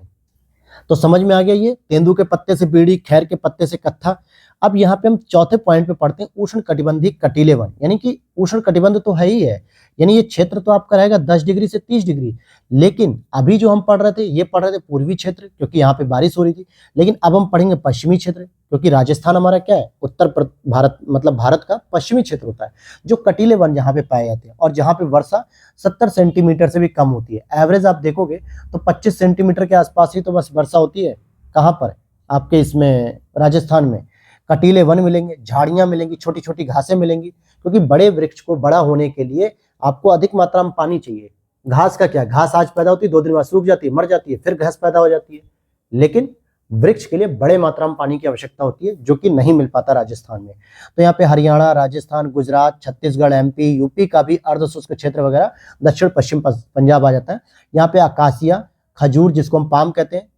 तो समझ में आ गया, ये तेंदू के पत्ते से बीड़ी, खैर के पत्ते से कत्था। अब यहाँ पे हम चौथे पॉइंट पे पढ़ते हैं उष्ण कटिबंधीय कटीले वन, यानी कि उष्ण कटिबंध तो है ही है, यानी ये क्षेत्र तो आपका रहेगा 10 डिग्री से 30 डिग्री। लेकिन अभी जो हम पढ़ रहे थे, ये पढ़ रहे थे पूर्वी क्षेत्र, क्योंकि यहाँ पे बारिश हो रही थी। लेकिन अब हम पढ़ेंगे पश्चिमी क्षेत्र, क्योंकि राजस्थान हमारा क्या है, भारत, मतलब भारत का पश्चिमी क्षेत्र होता है, जो कटीले वन जहाँ पे पाए जाते हैं, और जहाँ पे वर्षा 70 सेंटीमीटर से भी कम होती है। एवरेज आप देखोगे तो 25 सेंटीमीटर के आसपास ही तो बस वर्षा होती है। कहाँ पर, आपके इसमें राजस्थान में कटीले वन मिलेंगे, झाड़ियां मिलेंगी, छोटी छोटी घासें मिलेंगी, क्योंकि बड़े वृक्ष को बड़ा होने के लिए आपको अधिक मात्रा में पानी चाहिए। घास का क्या, घास आज पैदा होती है, 2 दिन बाद सूख जाती है, मर जाती है, फिर घास पैदा हो जाती है। लेकिन वृक्ष के लिए बड़े मात्रा में पानी की आवश्यकता होती है, जो कि नहीं मिल पाता राजस्थान में। तो यहाँ पे हरियाणा, राजस्थान, गुजरात, छत्तीसगढ़, एमपी, यूपी का भी अर्ध शुष्क क्षेत्र वगैरह, दक्षिण पश्चिम पंजाब आ जाता है। यहाँ पे अकासिया, खजूर जिसको हम पाम कहते हैं,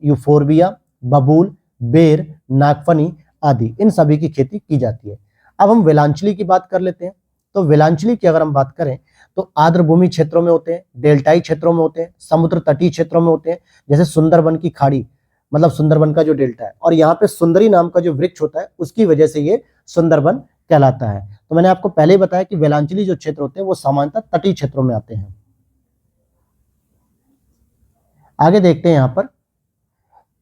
यूफोरबिया, बबूल, बेर, नागफनी आदि, इन सभी की खेती की जाती है। अब हम वेलांचली की बात कर लेते हैं। तो वेलांचली की अगर हम बात करें तो आर्द्र भूमि क्षेत्रों में होते हैं, डेल्टाई क्षेत्रों में होते हैं, समुद्र तटीय क्षेत्रों में होते हैं, जैसे सुंदरबन की खाड़ी, मतलब सुंदरबन का जो डेल्टा है। और यहाँ पे सुंदरी नाम का जो वृक्ष होता है, उसकी वजह से ये सुंदरबन कहलाता है। तो मैंने आपको पहले ही बताया कि वेलांचली जो क्षेत्र होते हैं वो सामान्यतः तटीय क्षेत्रों में आते हैं। आगे देखते हैं यहाँ पर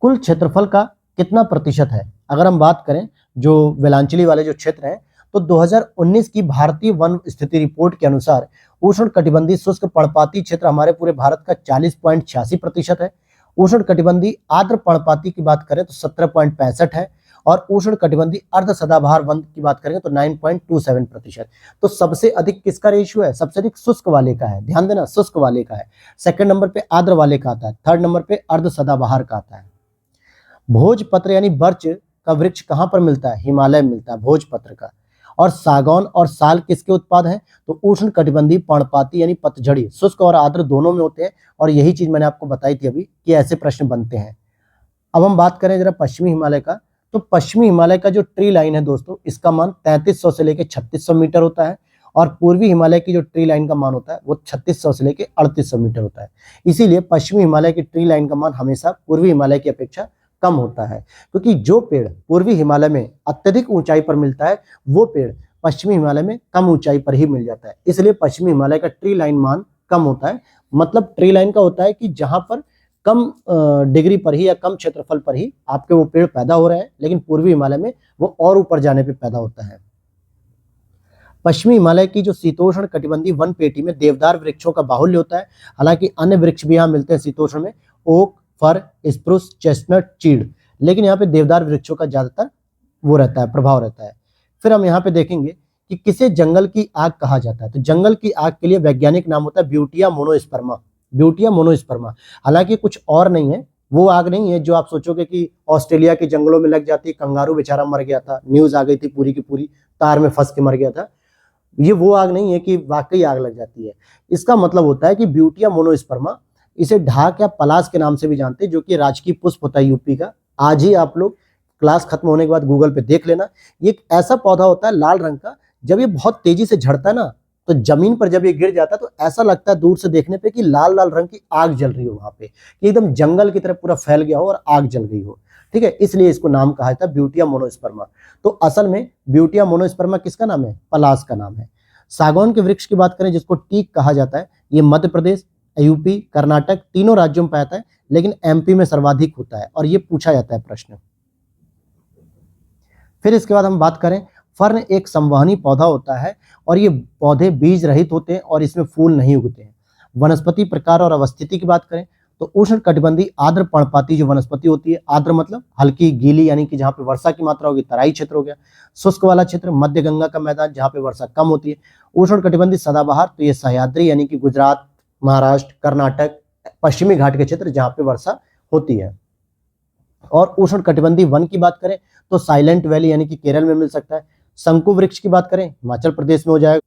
कुल क्षेत्रफल का कितना प्रतिशत है। अगर हम बात करें जो वेलांचली वाले जो क्षेत्र हैं, तो 2019 की भारतीय वन स्थिति रिपोर्ट के अनुसार उष्ण कटिबंधीय शुष्क पर्णपाती क्षेत्र हमारे पूरे भारत का 40.86% है। उष्ण कटिबंधीय आर्द्र पर्णपाती की बात करें तो 17.65 है, और उष्ण कटिबंधीय अर्ध सदाबहार वन की बात करें तो 9.27%। तो सबसे अधिक किसका रेशियो है? सबसे अधिक शुष्क वाले का है, ध्यान देना, शुष्क वाले का है। सेकंड नंबर पे आर्द्र वाले का आता है, थर्ड नंबर पे अर्ध सदाबहार का आता है। भोजपत्र यानी बर्च का वृक्ष कहां पर मिलता है? हिमालय में मिलता है भोजपत्र का। और सागौन और साल किसके उत्पाद हैं? तो उष्ण कटिबंधीय पर्णपाती यानी पतझड़ी, शुष्क और आर्द्र दोनों में होते हैं, और यही चीज मैंने आपको बताई थी अभी कि ऐसे प्रश्न बनते हैं। अब हम बात करें जरा पश्चिमी हिमालय का, तो पश्चिमी हिमालय का जो ट्री लाइन है दोस्तों, इसका मान 3300 से लेकर 3600 मीटर होता है, और पूर्वी हिमालय की जो ट्री लाइन का मान होता है वो 3600 से लेकर 3800 मीटर होता है। इसीलिए पश्चिमी हिमालय की ट्री लाइन का मान हमेशा पूर्वी हिमालय की अपेक्षा कम होता है, क्योंकि जो पेड़ पूर्वी हिमालय में अत्यधिक ऊंचाई पर मिलता है वो पेड़ पश्चिमी हिमालय में कम ऊंचाई पर ही मिल जाता है। इसलिए पश्चिमी हिमालय का ट्री लाइन मान कम होता है। मतलब ट्री लाइन का होता है कि जहां पर कम डिग्री पर ही या कम क्षेत्रफल पर ही आपके वो पेड़ पैदा हो रहे हैं, लेकिन पूर्वी हिमालय में वो और ऊपर जाने पे पैदा होता है। पश्चिमी हिमालय की जो शीतोष्ण कटिबंधीय वन पेटी में देवदार वृक्षों का बाहुल्य होता है। हालांकि अन्य वृक्ष भी यहाँ मिलते हैं शीतोष्ण में, ओक, फर, स्प्रूस, चेस्टनट, चीड़, लेकिन यहाँ पे देवदार वृक्षों का ज्यादातर वो रहता है, प्रभाव रहता है। फिर हम यहाँ पे देखेंगे कि किसे जंगल की आग कहा जाता है। तो जंगल की आग के लिए वैज्ञानिक नाम होता है ब्यूटिया मोनोस्पर्मा, ब्यूटिया मोनोस्पर्मा। हालांकि कुछ और नहीं है, वो आग नहीं है जो आप सोचोगे कि ऑस्ट्रेलिया के जंगलों में लग जाती, कंगारू बेचारा मर गया था, न्यूज आ गई थी पूरी की पूरी, तार में फंस के मर गया था। ये वो आग नहीं है कि वाकई आग लग जाती है। इसका मतलब होता है कि ब्यूटिया मोनोस्पर्मा, इसे ढाक या पलाश के नाम से भी जानते हैं, जो कि राजकीय पुष्प होता है यूपी का। आज ही आप लोग क्लास खत्म होने के बाद गूगल पे देख लेना। ये एक ऐसा पौधा होता है लाल रंग का, जब ये बहुत तेजी से झड़ता है ना, तो जमीन पर जब ये गिर जाता है तो ऐसा लगता है दूर से देखने पे कि लाल लाल रंग की आग जल रही हो वहां पे, कि एकदम जंगल की तरह पूरा फैल गया हो और आग जल गई हो। ठीक है, इसलिए इसको नाम कहा जाता है ब्यूटिया मोनोस्पर्मा। तो असल में ब्यूटिया मोनोस्पर्मा किसका नाम है? पलाश का नाम है। सागौन के वृक्ष की बात करें, जिसको टीक कहा जाता है, ये मध्य प्रदेश, यूपी, कर्नाटक तीनों राज्यों में पाया जाता है, लेकिन एमपी में सर्वाधिक होता है, और ये पूछा जाता है प्रश्न। फिर इसके बाद हम बात करें, फर्न एक संवहनी पौधा होता है, और ये पौधे बीज रहित होते हैं और इसमें फूल नहीं उगते हैं। वनस्पति प्रकार और अवस्थिति की बात करें तो उष्ण कटिबंधीय आर्द्र पर्णपाती जो वनस्पति होती है, आर्द्र मतलब हल्की गीली, यानी कि जहाँ पे वर्षा की मात्रा होगी, तराई क्षेत्र हो गया। शुष्क वाला क्षेत्र मध्य गंगा का मैदान, जहाँ पे वर्षा कम होती है। उष्ण कटिबंधीय सदाबहार, तो ये सह्याद्री यानी कि गुजरात, महाराष्ट्र, कर्नाटक, पश्चिमी घाट के क्षेत्र जहाँ पे वर्षा होती है। और उष्ण कटिबंधीय वन की बात करें तो साइलेंट वैली यानी कि केरल में मिल सकता है। शंकु वृक्ष की बात करें हिमाचल प्रदेश में हो जाएगा।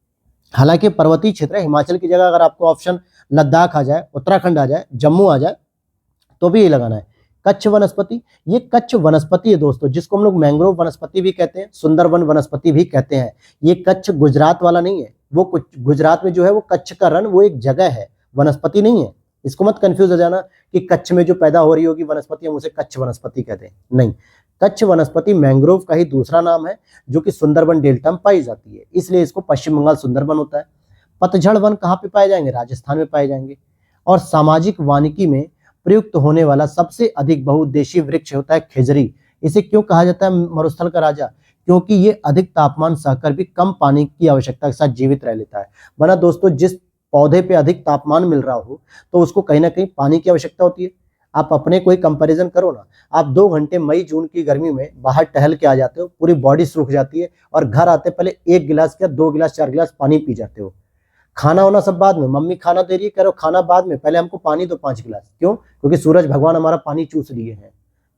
हालांकि पर्वतीय क्षेत्र है, हिमाचल की जगह अगर आपको ऑप्शन लद्दाख आ जाए, उत्तराखंड आ जाए, जम्मू आ जाए, तो भी ये लगाना है। कच्छ वनस्पति, ये कच्छ वनस्पति है दोस्तों, जिसको हम लोग मैंग्रोव वनस्पति भी कहते हैं, सुंदरवन वनस्पति भी कहते हैं। ये कच्छ गुजरात वाला नहीं है, वो कुछ गुजरात में जो है वो कच्छ का रण, वो एक जगह है, वनस्पति नहीं है। इसको मत कंफ्यूज हो जाना कि कच्छ में जो पैदा हो रही होगी वनस्पति हम उसे कच्छ वनस्पति कहते हैं, नहीं। कच्छ वनस्पति मैंग्रोव का ही दूसरा नाम है, जो कि सुंदरबन डेल्टा में पाई जाती है, इसलिए इसको पश्चिम बंगाल सुंदरबन होता है। पतझड़ वन कहाँ पे पाए जाएंगे? राजस्थान में पाए जाएंगे। और सामाजिक वानिकी में प्रयुक्त होने वाला सबसे अधिक बहुउद्देशीय वृक्ष होता है खेजरी। इसे क्यों कहा जाता है मरुस्थल का राजा? क्योंकि ये अधिक तापमान सहकर भी कम पानी की आवश्यकता के साथ जीवित रह लेता है। वरना दोस्तों, जिस पौधे पे अधिक तापमान मिल रहा हो तो उसको कहीं ना कहीं पानी की आवश्यकता होती है। आप अपने कोई कंपैरिजन करो ना, आप 2 घंटे मई जून की गर्मी में बाहर टहल के आ जाते हो, पूरी बॉडी सूख जाती है, और घर आते पहले 1 गिलास या 2 गिलास 4 गिलास पानी पी जाते हो। खाना होना सब बाद में, मम्मी खाना दे रही है, कह रहे हो खाना बाद में, पहले हमको पानी दो 5 गिलास। क्यों? क्योंकि सूरज भगवान हमारा पानी चूस लिए हैं।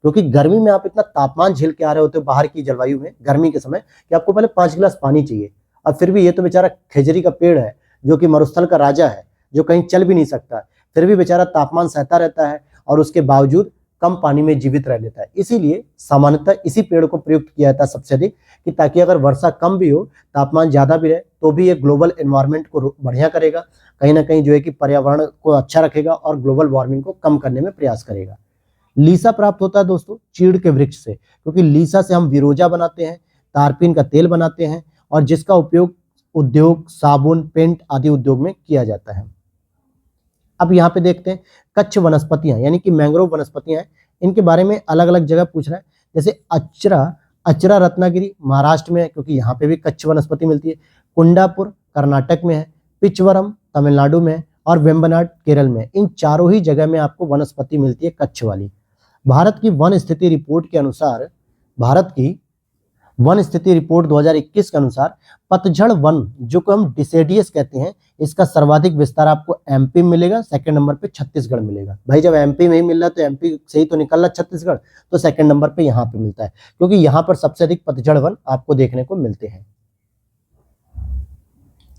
क्योंकि गर्मी में आप इतना तापमान झेल के आ रहे होते हो बाहर की जलवायु में, गर्मी के समय, कि आपको पहले 5 गिलास पानी चाहिए। अब फिर भी ये तो बेचारा खेजरी का पेड़ है, जो कि मरुस्थल का राजा है, जो कहीं चल भी नहीं सकता, फिर भी बेचारा तापमान सहता रहता है और उसके बावजूद कम पानी में जीवित रह लेता है। इसीलिए सामान्यतः इसी पेड़ को प्रयुक्त किया जाता है सबसे अधिक, कि ताकि अगर वर्षा कम भी हो, तापमान ज्यादा भी रहे, तो भी ये ग्लोबल एनवायरनमेंट को बढ़िया करेगा, कहीं ना कहीं जो है कि पर्यावरण को अच्छा रखेगा और ग्लोबल वार्मिंग को कम करने में प्रयास करेगा। लीसा प्राप्त होता है दोस्तों चीड़ के वृक्ष से, क्योंकि लीसा से हम विरोजा बनाते हैं, तारपीन का तेल बनाते हैं, और जिसका उपयोग उद्योग, साबुन, पेंट आदि उद्योग में किया जाता है। अब यहाँ पे देखते हैं कच्छ वनस्पतियां, यानी कि मैंग्रोव वनस्पतियां हैं, इनके बारे में अलग अलग जगह पूछ रहा है। जैसे अचरा रत्नागिरी महाराष्ट्र में है, क्योंकि यहाँ पे भी कच्छ वनस्पति मिलती है। कुंडापुर कर्नाटक में है। पिचवरम तमिलनाडु में और वेम्बनाड केरल में। इन चारों ही जगह में आपको वनस्पति मिलती है कच्छ वाली। भारत की वन स्थिति रिपोर्ट के अनुसार, भारत की वन स्थिति रिपोर्ट 2021 के अनुसार पतझड़ वन, जो को हम डिसेडियस कहते हैं, इसका सर्वाधिक विस्तार आपको एमपी में मिलेगा, सेकंड नंबर पे छत्तीसगढ़ मिलेगा। भाई जब एमपी में ही मिल रहा है तो एमपी से ही तो निकल रहा छत्तीसगढ़, तो सेकंड नंबर पे यहाँ पे मिलता है, क्योंकि यहाँ पर सबसे अधिक पतझड़ वन आपको देखने को मिलते हैं।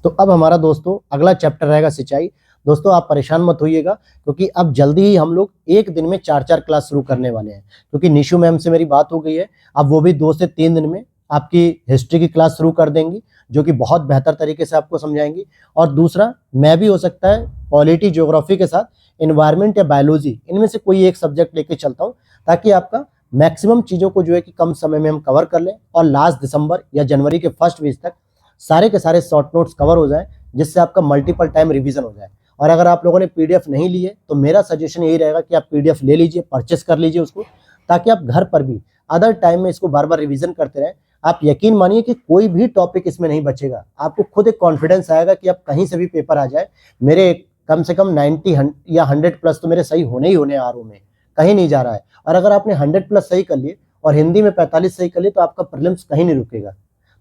तो अब हमारा दोस्तों अगला चैप्टर रहेगा सिंचाई। दोस्तों आप परेशान मत होइएगा, क्योंकि अब जल्दी ही हम लोग एक दिन में 4-4 क्लास शुरू करने वाले हैं, क्योंकि निशु मैम से मेरी बात हो गई है। अब वो भी 2 से 3 दिन में आपकी हिस्ट्री की क्लास शुरू कर देंगी, जो कि बहुत बेहतर तरीके से आपको समझाएंगी। और दूसरा, मैं भी हो सकता है पॉलिटी, ज्योग्राफी के साथ इन्वायरमेंट या बायोलॉजी, इनमें से कोई एक सब्जेक्ट लेके चलता हूँ, ताकि आपका मैक्सिमम चीज़ों को जो है कि कम समय में हम कवर कर लें और लास्ट दिसंबर या जनवरी के फर्स्ट वीक तक सारे के सारे शॉर्ट नोट्स कवर हो जाए, जिससे आपका मल्टीपल टाइम रिवीजन हो जाए। और अगर आप लोगों ने पीडीएफ नहीं लिए तो मेरा सजेशन यही रहेगा कि आप पीडीएफ ले लीजिए, परचेस कर लीजिए उसको, ताकि आप घर पर भी अदर टाइम में इसको बार बार रिवीजन करते रहें। आप यकीन मानिए कि कोई भी टॉपिक इसमें नहीं बचेगा। आपको खुद एक कॉन्फिडेंस आएगा कि आप कहीं से भी पेपर आ जाए, मेरे कम से कम 90 या 100 प्लस तो मेरे सही होने ही होने आरओ में, कहीं नहीं जा रहा है। और अगर आपने 100 प्लस सही कर लिए और हिंदी में 45 सही कर लिए, तो आपका प्रीलिम्स कहीं नहीं रुकेगा।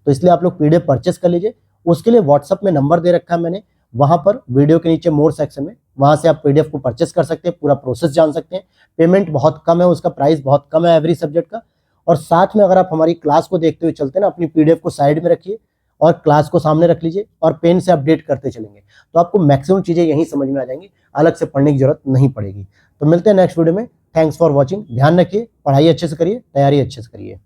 तो इसलिए आप लोग पीडीएफ परचेस कर लीजिए। उसके लिए व्हाट्सएप में नंबर दे रखा है मैंने, वहां पर वीडियो के नीचे मोर सेक्शन में, वहां से आप पीडीएफ को परचेस कर सकते हैं, पूरा प्रोसेस जान सकते हैं। पेमेंट बहुत कम है, उसका प्राइस बहुत कम है एवरी सब्जेक्ट का। और साथ में अगर आप हमारी क्लास को देखते हुए चलते हैं ना, अपनी पीडीएफ को साइड में रखिए और क्लास को सामने रख लीजिए और पेन से अपडेट करते चलेंगे, तो आपको मैक्सिमम चीजें यहीं समझ में आ जाएंगी, अलग से पढ़ने की जरूरत नहीं पड़ेगी। तो मिलते हैं नेक्स्ट वीडियो में। Thanks for watching. ध्यान रखिए, पढ़ाई अच्छे से करिए, तैयारी अच्छे से करिए।